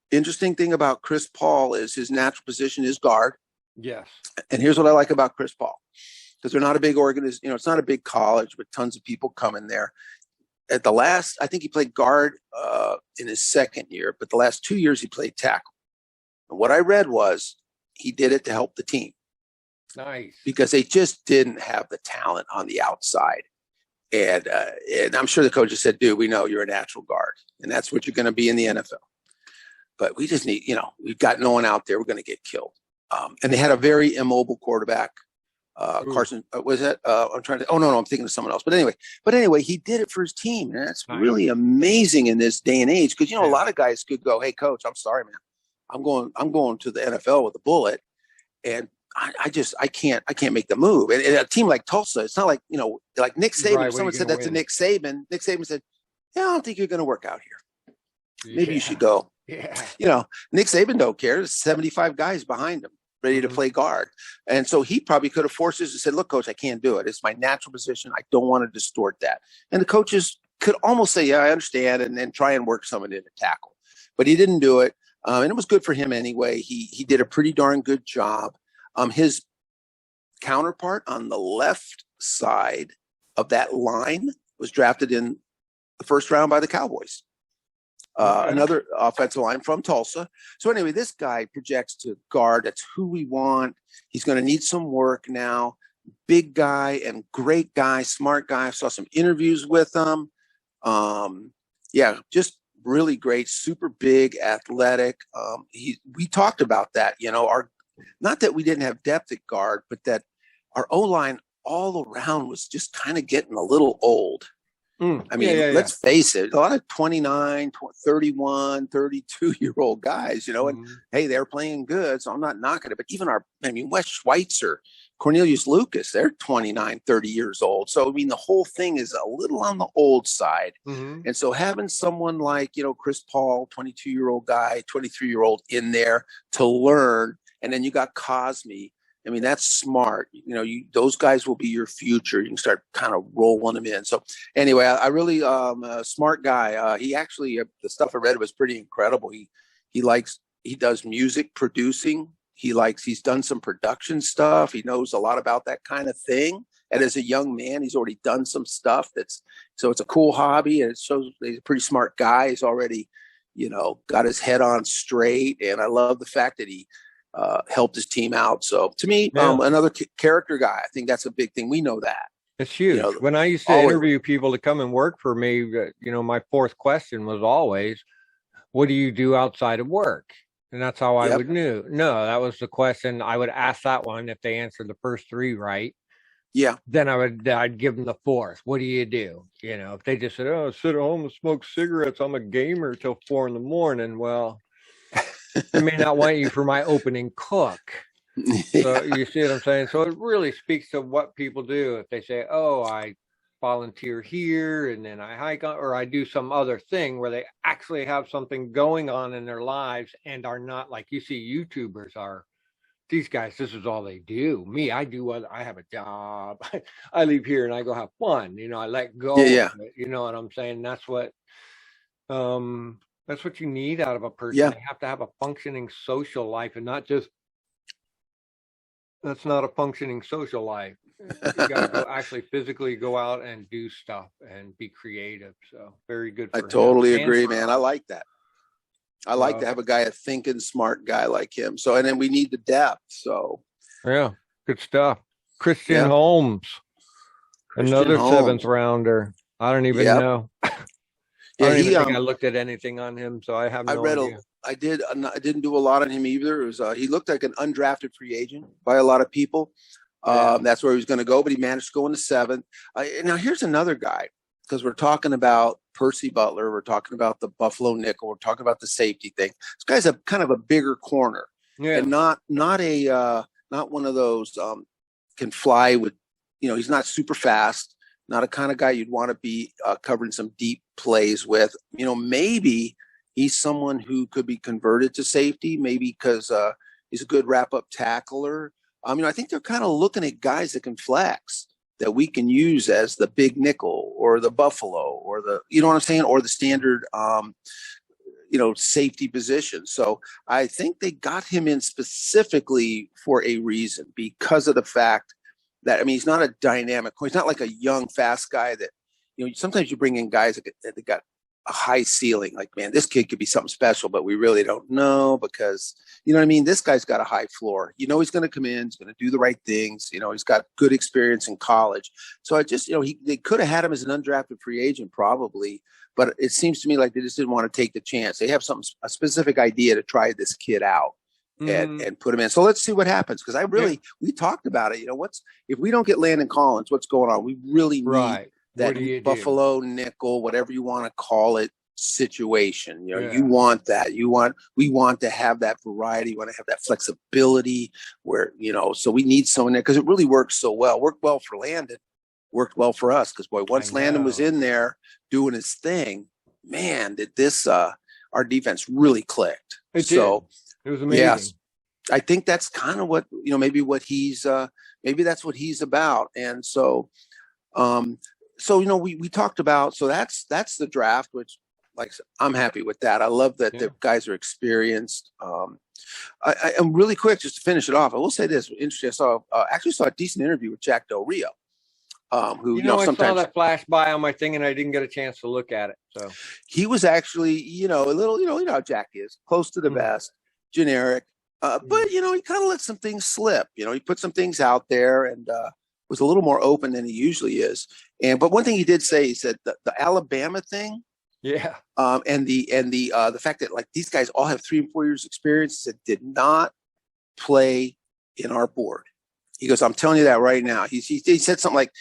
Interesting thing about Chris Paul is his natural position is guard. Yes. And here's what I like about Chris Paul, because they're not a big organization, it's not a big college with tons of people coming there. At the last, I think he played guard in his 2nd year, but the last 2 years he played tackle. And what I read was he did it to help the team. Nice. Because they just didn't have the talent on the outside. And I'm sure the coach just said, dude, we know you're a natural guard. and that's what you're going to be in the NFL. But we just need, we've got no one out there. We're going to get killed. And they had a very immobile quarterback. Carson, was that? I'm thinking of someone else. But anyway, he did it for his team. And that's really amazing in this day and age. Because, a lot of guys could go, hey, coach, I'm sorry, man. I'm going to the NFL with a bullet. And I can't make the move. And a team like Tulsa, it's not like, like Nick Saban. Right, if someone said that to Nick Saban said, yeah, I don't think you're going to work out here. Maybe you should go. Yeah. Nick Saban don't care. There's 75 guys behind him ready to play guard. And so he probably could have forced us and said, look, coach, I can't do it. It's my natural position. I don't want to distort that. And the coaches could almost say, yeah, I understand. And then try and work someone in a tackle. But he didn't do it. And it was good for him anyway. He did a pretty darn good job. His counterpart on the left side of that line was drafted in the first round by the Cowboys. Another offensive line from Tulsa. So anyway, this guy projects to guard. That's who we want. He's going to need some work now. Big guy and great guy, smart guy. I saw some interviews with him. Just really great, super big, athletic. We talked about that, not that we didn't have depth at guard, but that our O-line all around was just kind of getting a little old. Let's face it, a lot of 29, 31, 32-year-old guys, and hey, they're playing good, so I'm not knocking it. But even Wes Schweitzer, Cornelius Lucas, they're 29, 30 years old. So, the whole thing is a little on the old side. And so having someone like, Chris Paul, 22-year-old guy, 23-year-old in there to learn, and then you got Cosme. That's smart. Those guys will be your future. You can start kind of rolling them in. So anyway, I really, a smart guy. He actually, the stuff I read was pretty incredible. He does music producing. He's done some production stuff. He knows a lot about that kind of thing. And as a young man, he's already done some stuff so it's a cool hobby. And it shows he's a pretty smart guy. He's already, got his head on straight. And I love the fact that he, helped his team out. So to me, another character guy. I think that's a big thing. We know that. It's huge. When I used to interview people to come and work for me, my fourth question was always, what do you do outside of work? And that's how I would know. No, that was the question. I would ask that one. If they answered the first three right, then I'd give them the fourth. What do you do? If they just said, oh, I sit at home and smoke cigarettes, I'm a gamer till 4 a.m. Well, I may not want you for my opening cook. So you see what I'm saying? So it really speaks to what people do. If they say, oh, I volunteer here and then I hike on, or I do some other thing where they actually have something going on in their lives and are not like you see YouTubers are. These guys, this is all they do. Me, I have a job. I leave here and I go have fun. I let go. Yeah. Of it, you know what I'm saying? That's what you need out of a person. Yeah. They have to have a functioning social life and not just, that's not a functioning social life. You got to actually physically go out and do stuff and be creative. So very good. I totally agree, man. I like that. I like to have a guy, a thinking smart guy like him. So, and then we need the depth. So yeah, good stuff. Christian Holmes, another 7th rounder. I don't even know. I don't even think I looked at anything on him, so I have no idea. I didn't do a lot on him either. It was he looked like an undrafted free agent by a lot of people. That's where he was going to go, but he managed to go in the 7th. Now here's another guy, because we're talking about Percy Butler, we're talking about the Buffalo nickel, we're talking about the safety thing. This guy's a kind of a bigger corner, and not one of those can fly with. He's not super fast. Not a kind of guy you'd want to be covering some deep plays with. Maybe he's someone who could be converted to safety, maybe because he's a good wrap-up tackler. I think they're kind of looking at guys that can flex, that we can use as the big nickel or the Buffalo or the, you know what I'm saying, or the standard, safety position. So I think they got him in specifically for a reason, because of the fact that, he's not a dynamic. He's not like a young, fast guy that, sometimes you bring in guys that got a high ceiling. Like, man, this kid could be something special, but we really don't know because, you know what I mean? This guy's got a high floor. You know, he's going to come in, he's going to do the right things. You know, he's got good experience in college. So I just, you know, they could have had him as an undrafted free agent probably, but it seems to me like they just didn't want to take the chance. They have a specific idea to try this kid out. And put him in. So let's see what happens. Because we talked about it. You know, if we don't get Landon Collins, what's going on? We really need that Buffalo nickel, whatever you want to call it, situation. You know, you want that. We want to have that variety. We want to have that flexibility where, you know, so we need someone there because it really works so well. Worked well for Landon, worked well for us. Because boy, once Landon was in there doing his thing, man, did this our defense really clicked. It was amazing. Yes, I think that's kind of what, you know, maybe that's what he's about. And so, you know, we talked about, so that's the draft, which, like, I'm happy with that. I love that the guys are experienced. I'm really quick, just to finish it off. I will say this, interesting. I actually saw a decent interview with Jack Del Rio. Who, you know, I sometimes saw that flash by on my thing and I didn't get a chance to look at it. So he was actually, you know, a little, you know how Jack is, close to the best, generic. But, you know, he kind of let some things slip. You know, he put some things out there and was a little more open than he usually is. But one thing he did say, he said the Alabama thing. Yeah. And the fact that, like, these guys all have 3 and 4 years experience that did not play in our board. He goes, I'm telling you that right now. He said something like,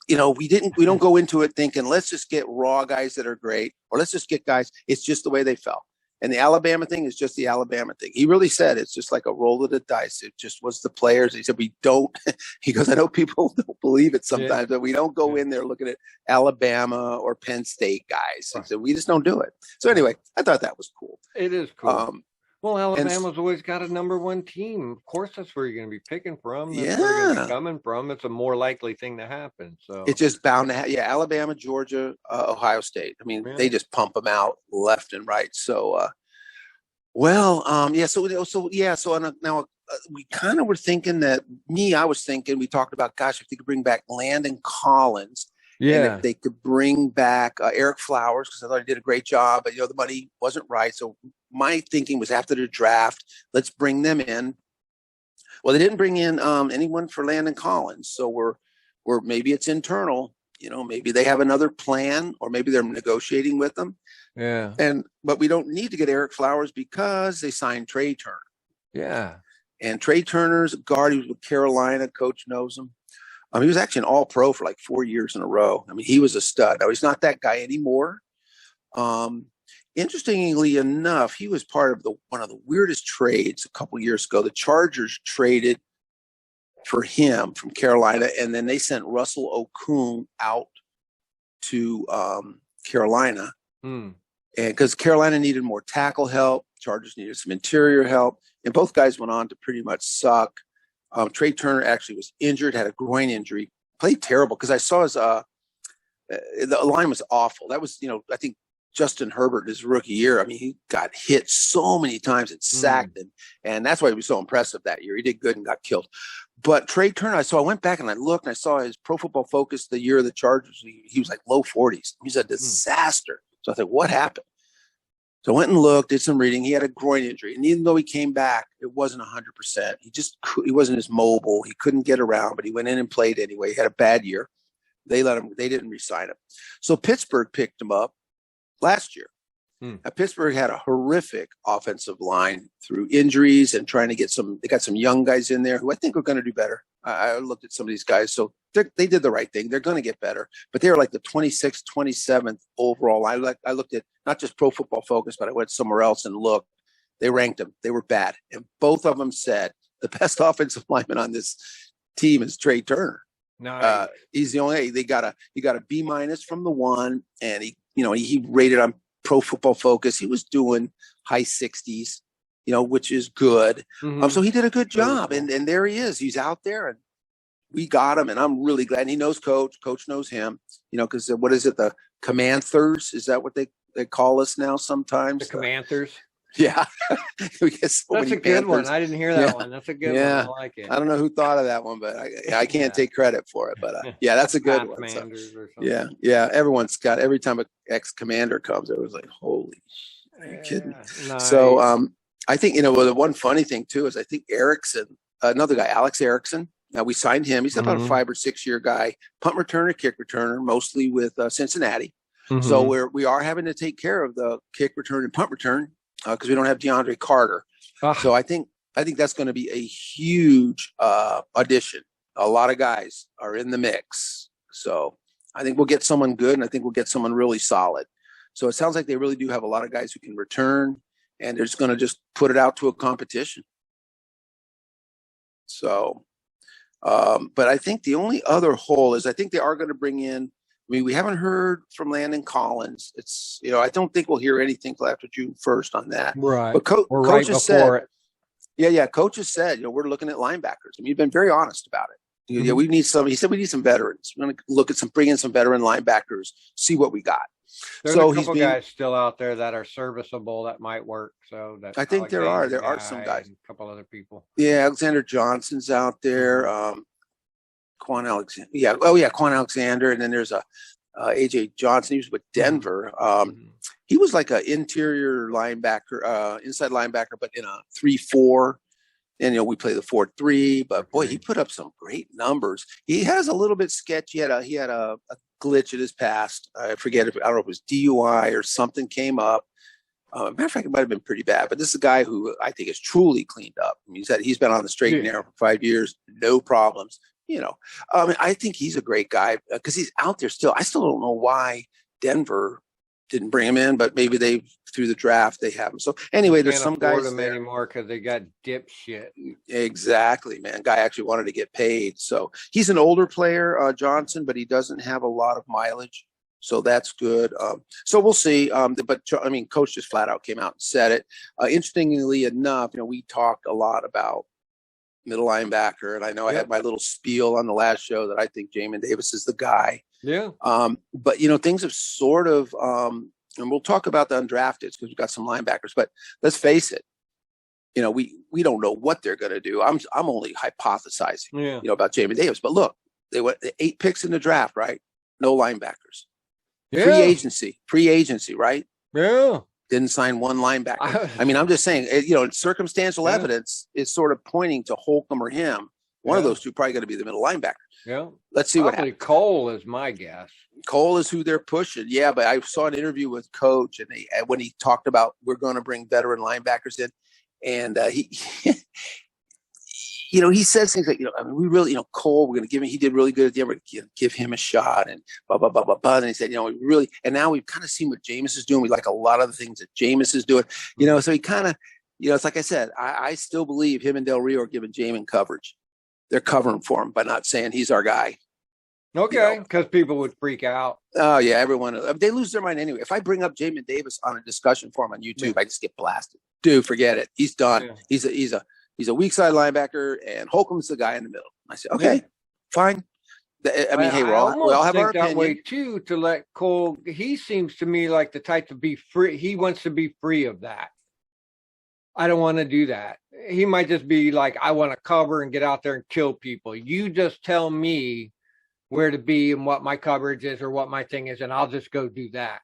you know, we don't go into it thinking, let's just get raw guys that are great, or let's just get guys. It's just the way they fell. And the Alabama thing is just the Alabama thing. He really said it's just like a roll of the dice. It just was the players. He said, we don't. He goes, I know people don't believe it sometimes, but we don't go in there looking at Alabama or Penn State guys. He said, we just don't do it. So anyway, I thought that was cool. It is cool. Well, Alabama's always got a number 1 team. Of course, that's where you're going to be picking from. That's where you're going to be coming from. It's a more likely thing to happen. So it's just bound to happen. Yeah, Alabama, Georgia, Ohio State. I mean, they just pump them out left and right. So, now we kind of were thinking that I was thinking, we talked about, gosh, if they could bring back Landon Collins. And if they could bring back Eric Flowers, because I thought he did a great job, but, you know, the money wasn't right. So my thinking was, after the draft, let's bring them in. Well, they didn't bring in anyone for Landon Collins. So we're maybe it's internal, you know, maybe they have another plan, or maybe they're negotiating with them. Yeah. But we don't need to get Eric Flowers because they signed Trey Turner. Yeah. And Trey Turner's a guard. He was with Carolina. Coach knows him. He was actually an all-pro for like 4 years in a row. I mean, he was a stud. Now, he's not that guy anymore. Interestingly enough, he was part of one of the weirdest trades a couple years ago. The Chargers traded for him from Carolina, and then they sent Russell Okung out to Carolina. And because Carolina needed more tackle help, Chargers needed some interior help, and both guys went on to pretty much suck. Trey Turner actually was injured, had a groin injury, played terrible, because I saw his the line was awful. That was, you know, I think Justin Herbert, his rookie year, I mean, he got hit so many times and sacked him, and that's why he was so impressive that year. He did good and got killed. But Trey Turner, I went back and I looked and I saw his Pro Football Focus the year of the Chargers. He was like low 40s. He was a disaster. So I thought, what happened? So I went and looked, did some reading. He had a groin injury. And even though he came back, it wasn't 100%. He wasn't as mobile. He couldn't get around, but he went in and played anyway. He had a bad year. They didn't re-sign him. So Pittsburgh picked him up last year. Now, Pittsburgh had a horrific offensive line through injuries and trying to get they got some young guys in there who I think are going to do better. I looked at some of these guys. So they did the right thing. They're going to get better, but they were like the 26th, 27th overall. I looked at not just Pro Football Focus, but I went somewhere else and looked. They ranked them. They were bad. And both of them said the best offensive lineman on this team is Trey Turner. Nice. He's the only, he got a B- from the one, and he rated on Pro Football Focus. He was doing high 60s, which is good. So he did a good job, and there he is. He's out there, and we got him, and I'm really glad. And he knows Coach. Coach knows him, because what is it? The Comanthers? Is that what they call us now sometimes? The Comanthers. Yeah. We get so That's many a good one. Panthers. I didn't hear that Yeah. one. That's a good Yeah. one. I like it. I don't know who thought of that one, but I can't Yeah. take credit for it. But yeah, that's a good one. So, Commanders or something. yeah. Yeah. Everyone's got, every time an ex-commander comes, it was like, holy, are you kidding? Nice. So I think, well, the one funny thing too is I think Erickson, another guy, Alex Erickson. Now we signed him. He's about a 5 or 6 year guy, punt returner, kick returner, mostly with Cincinnati. So we are having to take care of the kick return and punt return because we don't have DeAndre Carter. So I think that's going to be a huge addition. A lot of guys are in the mix. So I think we'll get someone good, and I think we'll get someone really solid. So it sounds like they really do have a lot of guys who can return, and they're just going to just put it out to a competition. So, but I think the only other hole is I think they are going to bring in. I mean, we haven't heard from Landon Collins. It's, I don't think we'll hear anything till after June 1st on that. Right. But coach right has said, it. Yeah. Coach has said, we're looking at linebackers. I mean, you've been very honest about it. Yeah, we need some. He said we need some veterans. We're going to look at bring in some veteran linebackers, see what we got. There's a couple guys still out there that are serviceable that might work. So that I think there are some guys. A couple other people. Yeah, Alexander Johnson's out there. Quan Alexander. Yeah. Oh yeah, Quan Alexander. And then there's AJ Johnson. He was with Denver. He was like an interior linebacker, inside linebacker, but in a 3-4. And we play the 4-3. But boy, he put up some great numbers. He has a little bit sketchy. He had a glitch in his past. I forget if I don't know if it was DUI or something came up. Matter of fact, it might have been pretty bad. But this is a guy who I think is truly cleaned up. I mean, he's been on the straight and narrow for 5 years, no problems. I think he's a great guy because he's out there still. I still don't know why Denver didn't bring him in, but maybe through the draft they have him. So anyway, there's some guys them anymore because they got dipshit. Exactly, man. Guy actually wanted to get paid, so he's an older player, Johnson, but he doesn't have a lot of mileage, so that's good. So we'll see. But I mean, coach just flat out came out and said it. Interestingly enough, we talked a lot about middle linebacker, and I know I had my little spiel on the last show that I think Jamin Davis is the guy. Yeah. But things have sort of, and we'll talk about the undrafted because we've got some linebackers. But let's face it, we don't know what they're going to do. I'm only hypothesizing, about Jamin Davis. But look, they went 8 picks in the draft, right? No linebackers. Yeah. Free agency, right? Yeah. Didn't sign one linebacker. I mean, I'm just saying, circumstantial evidence is sort of pointing to Holcomb or him. One of those two probably going to be the middle linebacker. Yeah. Let's see what happens. Cole is my guess. Cole is who they're pushing. Yeah, but I saw an interview with Coach, and when he talked about we're going to bring veteran linebackers in, and he, he says things like, I mean, we really, Cole, we're going to give him. He did really good at the end. We're going to give him a shot, and blah blah blah blah blah. And he said, we really, and now we've kind of seen what Jameis is doing. We like a lot of the things that Jameis is doing. So he kind of, it's like I said, I still believe him and Del Rio are giving Jamin coverage. They're covering for him by not saying he's our guy. Okay, because people would freak out. Oh yeah, everyone. They lose their mind anyway. If I bring up Jamin Davis on a discussion forum on YouTube, I just get blasted. Dude, forget it. He's done. Yeah. He's a weak side linebacker, and Holcomb's the guy in the middle. I said, okay, fine. I mean, hey, we all have our opinion. That way too. To let Cole, he seems to me like the type to be free. He wants to be free of that. I don't want to do that. He might just be like, I want to cover and get out there and kill people. You just tell me where to be and what my coverage is or what my thing is, and I'll just go do that.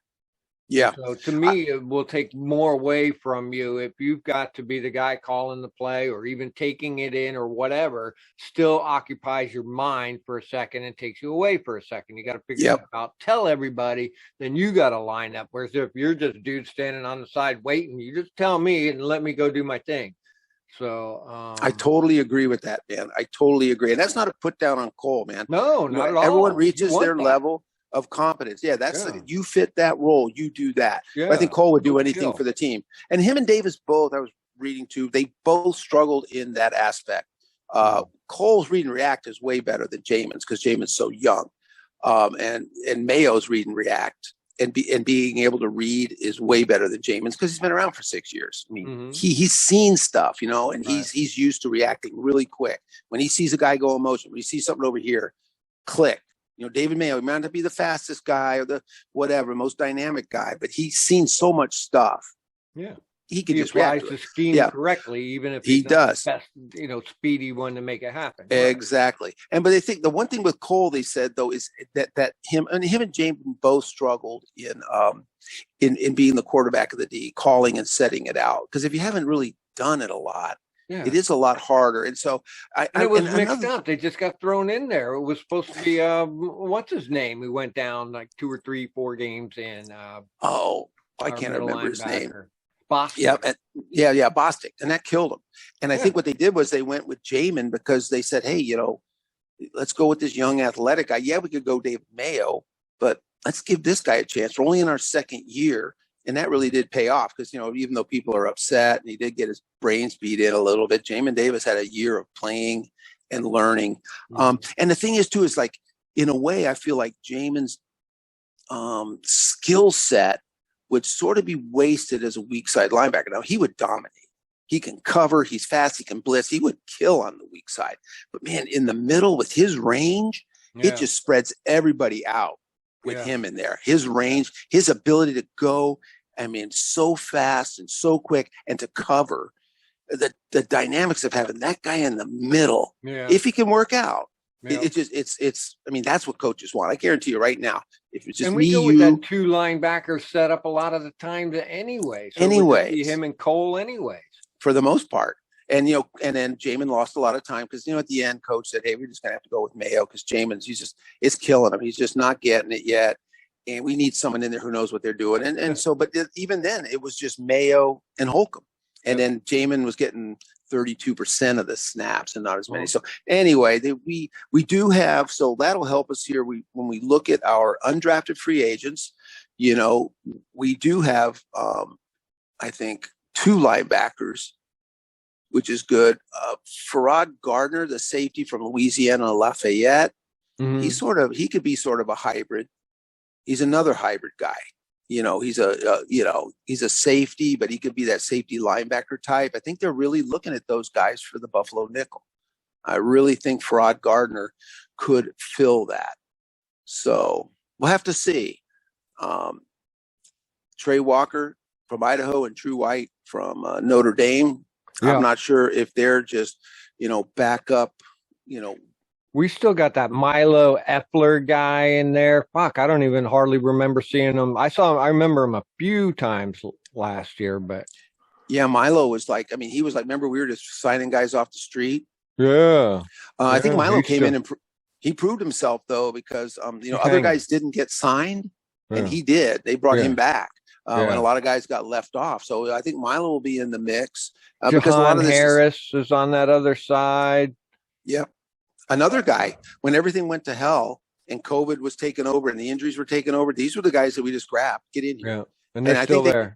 Yeah. So to me, it will take more away from you if you've got to be the guy calling the play or even taking it in or whatever, still occupies your mind for a second and takes you away for a second. You got to figure it out, tell everybody, then you got to line up. Whereas if you're just a dude standing on the side waiting, you just tell me and let me go do my thing. So I totally agree with that, man. I totally agree. And that's not a put down on Cole, man. No, not at all. Everyone reaches their level of competence. Yeah, that's you fit that role, you do that. Yeah. I think Cole would do anything for the team. And him and Davis both, I was reading too, they both struggled in that aspect. Cole's read and react is way better than Jamin's because Jamin's so young. And Mayo's read and react and being able to read is way better than Jamin's because he's been around for 6 years. I mean, he's seen stuff, and he's used to reacting really quick. When he sees a guy go in motion, when he sees something over here, click. David Mayo, he might not be the fastest guy or the whatever, most dynamic guy, but he's seen so much stuff. Yeah. he can he just react applies to the it. scheme Yeah. correctly, even if He he's not does. the best, speedy one to make it happen. Exactly. And but they think the one thing with Cole, they said though, is that him and James both struggled in being the quarterback of the D, calling and setting it out. Because if you haven't really done it a lot, it is a lot harder. And so it was mixed up. They just got thrown in there. It was supposed to be what's his name? Who went down like 2 or 3, 4 games in. I can't remember his name. Bostic. Yeah, Bostic, and that killed him. And I think what they did was they went with Jamin because they said, hey, let's go with this young athletic guy. Yeah, we could go David Mayo, but let's give this guy a chance. We're only in our second year. And that really did pay off because, even though people are upset and he did get his brains beat in a little bit, Jamin Davis had a year of playing and learning. And the thing is, too, is like, in a way, I feel like Jamin's skill set would sort of be wasted as a weak side linebacker. Now, he would dominate. He can cover. He's fast. He can blitz. He would kill on the weak side. But, man, in the middle with his range, it just spreads everybody out with him in there. His range, his ability to go, so fast and so quick and to cover. The dynamics of having that guy in the middle, if he can work out. It's that's what coaches want. I guarantee you right now. If it's just and we go with that 2 linebacker setup a lot of the times anyway. So anyways, him and Cole anyways. For the most part. And and then Jamin lost a lot of time because at the end, coach said, "Hey, we're just gonna have to go with Mayo because Jamin's it's killing him. He's just not getting it yet, and we need someone in there who knows what they're doing." And so, but even then, it was just Mayo and Holcomb, and then Jamin was getting 32% of the snaps and not as many. So anyway, we do have, so that'll help us here. When we look at our undrafted free agents, we do have, I think, 2 linebackers, which is good. Farrod Gardner, the safety from Louisiana Lafayette, he could be sort of a hybrid. He's another hybrid guy. He's a safety, but he could be that safety linebacker type. I think they're really looking at those guys for the Buffalo nickel. I really think Farrod Gardner could fill that. So we'll have to see. Trey Walker from Idaho and True White from Notre Dame. I'm not sure if they're just, back up, We still got that Milo Effler guy in there. Fuck, I don't even hardly remember seeing him. I remember him a few times last year, but. Yeah, Milo was like, he was like, remember we were just signing guys off the street? Yeah. I think Milo came in and he proved himself, though, because, other guys didn't get signed, and he did. They brought him back. And a lot of guys got left off. So I think Milo will be in the mix. Because a lot of this Harris is on that other side. Yeah. Another guy, when everything went to hell and COVID was taken over and the injuries were taken over, these were the guys that we just grabbed. Get in here. Yeah. And they're still there.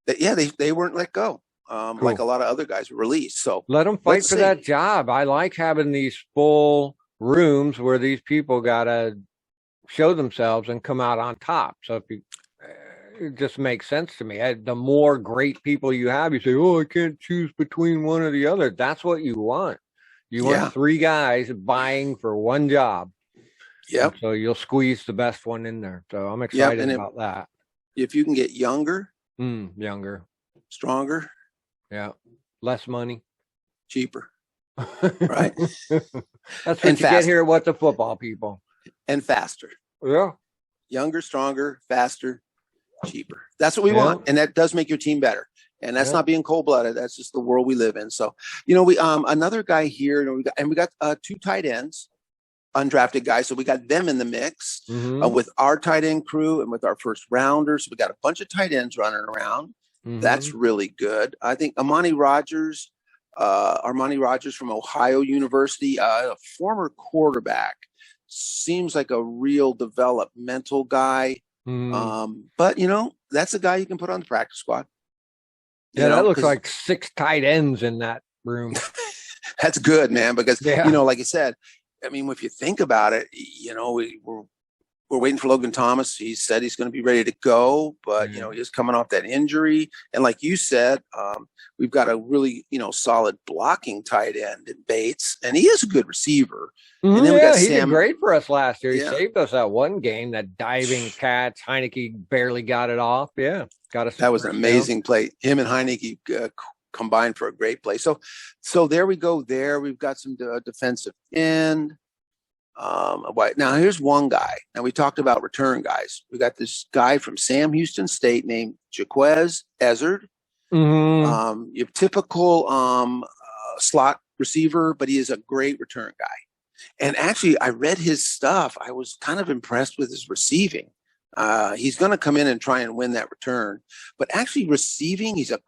They weren't let go. Cool. Like a lot of other guys were released. So let them fight for that job. I like having these full rooms where these people got to show themselves and come out on top. So if you, it just makes sense to me. The more great people you have, you say, "Oh, I can't choose between one or the other." That's what you want. You want 3 guys vying for one job. Yep. So you'll squeeze the best one in there. So I'm excited about that. If you can get younger, stronger, less money, cheaper, right? That's what you get here. What the football people, and faster. Yeah, younger, stronger, faster, cheaper. That's what we want, and that does make your team better. And that's not being cold-blooded. That's just the world we live in. So, we another guy here, we got 2 tight ends, undrafted guys. So we got them in the mix with our tight end crew and with our first rounders. So we got a bunch of tight ends running around. That's really good. I think Armani Rogers from Ohio University, a former quarterback, seems like a real developmental guy. But that's a guy you can put on the practice squad. That looks like 6 tight ends in that room. That's good, man, because, like I said, if you think about it, we're waiting for Logan Thomas. He said he's going to be ready to go, but he's coming off that injury. And like you said, we've got a really solid blocking tight end in Bates, and he is a good receiver. And then we got he Sam. did great for us last year. He saved us that one game, that diving catch. Heineke barely got it off. Yeah, got us. That was an amazing play. Him and Heineke combined for a great play. So there we go. There we've got some defensive end. Now here's one guy. Now we talked about return guys. We got this guy from Sam Houston State named Jacquez Ezra. Your typical slot receiver, but he is a great return guy. And actually, I read his stuff. I was kind of impressed with his receiving. He's going to come in and try and win that return, but actually receiving, he's like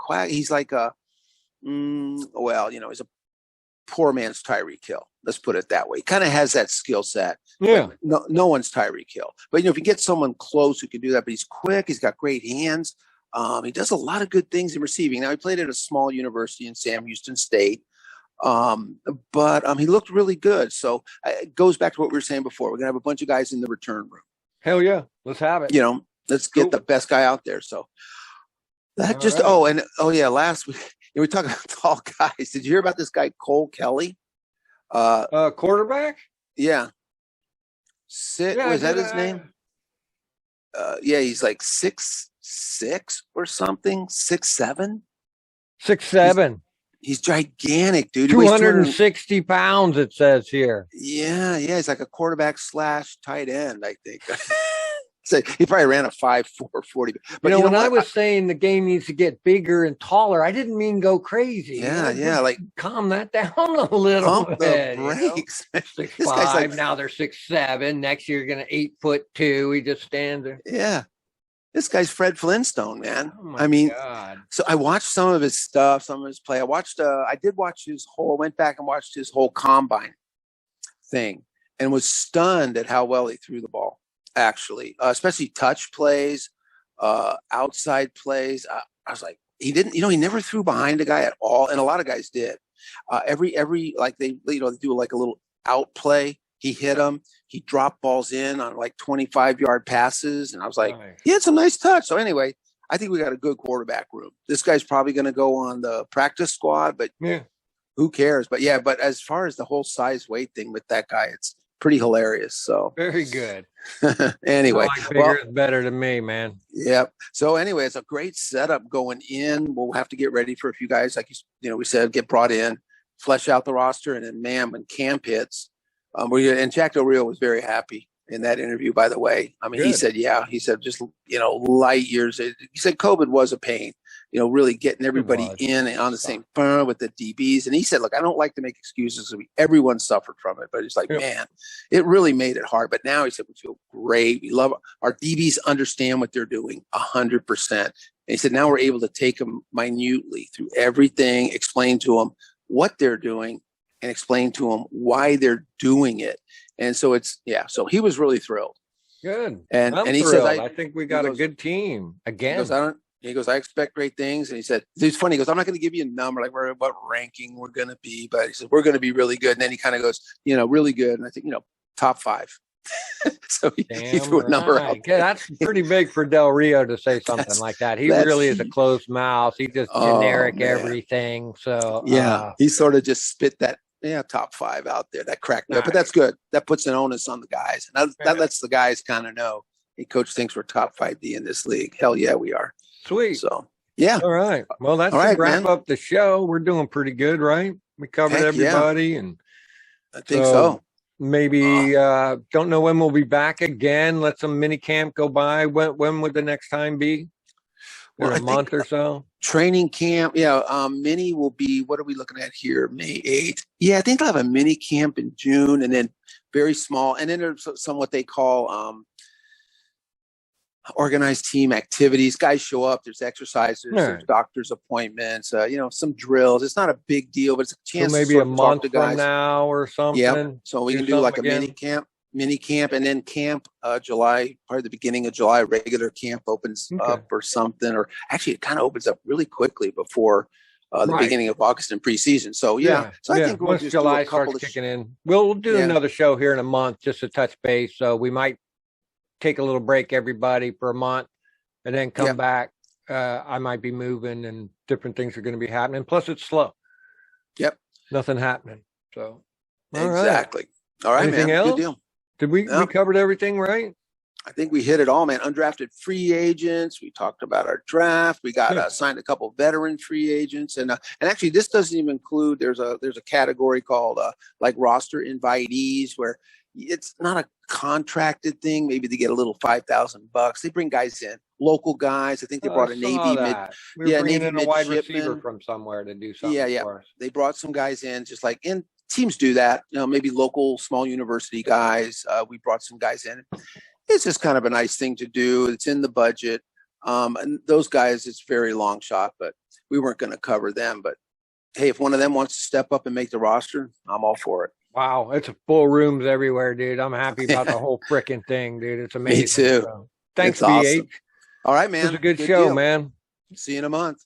a he's a poor man's Tyreek Hill. Let's put it that way. He kind of has that skill set. Yeah. No one's Tyreek Hill. But, if you get someone close who can do that, but he's quick, he's got great hands. He does a lot of good things in receiving. Now, he played at a small university in Sam Houston State, but he looked really good. So it goes back to what we were saying before. We're going to have a bunch of guys in the return room. Hell yeah. Let's have it. Let's get the best guy out there. So that last week, we talked about tall guys. Did you hear about this guy, Cole Kelly? Quarterback? Yeah. Was that his name? He's like 6'6" or something, 6'7". 6'7". He's gigantic, dude. 260 pounds, it says here. Yeah. He's like a quarterback / tight end, I think. So he probably ran a 5'4", 40. But when I was saying the game needs to get bigger and taller, I didn't mean go crazy. Yeah, like calm that down a little pump bit. The brakes. 6'5", now they're 6'7". Next year, you're going to 8'2". He just stands there. Yeah. This guy's Fred Flintstone, man. Oh my God. So I watched some of his stuff, some of his play. I did watch went back and watched his whole combine thing and was stunned at how well he threw the ball, actually, especially touch plays, outside plays. I was like, he never threw behind a guy at all. And a lot of guys did. Every like they do like a little out play. He hit them. He dropped balls in on like 25-yard passes. And I was like, he had some nice touch. So anyway, I think we got a good quarterback room. This guy's probably going to go on the practice squad, but who cares? But as far as the whole size weight thing with that guy, it's pretty hilarious. So very good. Anyway, bigger is better than me, man. Yep. So anyway, it's a great setup going in. We'll have to get ready for a few guys, like we said, get brought in, flesh out the roster, and then when camp hits. And Jack Del Rio was very happy in that interview, by the way. I mean, good. He said just, light years. He said COVID was a pain, really getting everybody in and on the same firm with the DBs. And he said, look, I don't like to make excuses. Everyone suffered from it, but he's like, man, it really made it hard. But now he said, we feel great. We love our DBs, understand what they're doing 100%. And he said, now we're able to take them minutely through everything, explain to them what they're doing, and explain to them why they're doing it. And so so he was really thrilled. Good. And he thrilled. said, I think we got a good team again. He goes, I expect great things. And he said, it's funny. He goes, I'm not going to give you a number, like what ranking we're going to be, but he said, we're going to be really good. And then he kind of goes, really good. And I think, top 5. So he threw a number out. Yeah, that's pretty big for Del Rio to say something like that. He really is a closed mouth. He just generic everything. So he sort of just spit that top 5 out there. That cracked me up, but that's good. That puts an onus on the guys, and that lets the guys kind of know, hey, coach thinks we're top 5D in this league. Hell yeah, we are. Sweet. So yeah. All right. Well, that's to wrap up the show. We're doing pretty good, right? We covered everybody, and I think so. Maybe don't know when we'll be back again. Let some mini camp go by. When would the next time be? A month or so. Training camp, mini will be, what are we looking at here? May 8th. Yeah, I think they'll have a mini camp in June, and then very small, and then there's some what they call organized team activities. Guys show up, there's exercises, there's doctor's appointments, some drills. It's not a big deal, but it's a chance so maybe to a month from now or something. Yeah, so we can do like a mini camp, and then camp July, probably the beginning of July. Regular camp opens up or something, or actually it kind of opens up really quickly before the beginning of August in preseason. So so I think we'll once July starts kicking in, we'll do another show here in a month just to touch base. So we might take a little break, everybody, for a month, and then come back. I might be moving and different things are going to be happening. Plus, it's slow. Yep. Nothing happening. So exactly. All right, Anything man. else? Good deal. Did we covered everything, right? I think we hit it all, man. Undrafted free agents. We talked about our draft. We got signed a couple veteran free agents, and actually this doesn't even include. There's a category called like roster invitees, where it's not a contracted thing. Maybe they get a little $5,000. They bring guys in, local guys. I think they brought a Navy Navy in a wide receiver from somewhere to do something for us. They brought some guys in, just like in teams do that. Maybe local small university guys. We brought some guys in. It's just kind of a nice thing to do. It's in the budget. And those guys, it's very long shot, but we weren't going to cover them. But hey, if one of them wants to step up and make the roster, I'm all for it. Wow. It's full rooms everywhere, dude. I'm happy about the whole freaking thing, dude. It's amazing. Me too. So, thanks, it's BH. Awesome. All right, man. It was a good show, deal. man. See you in a month.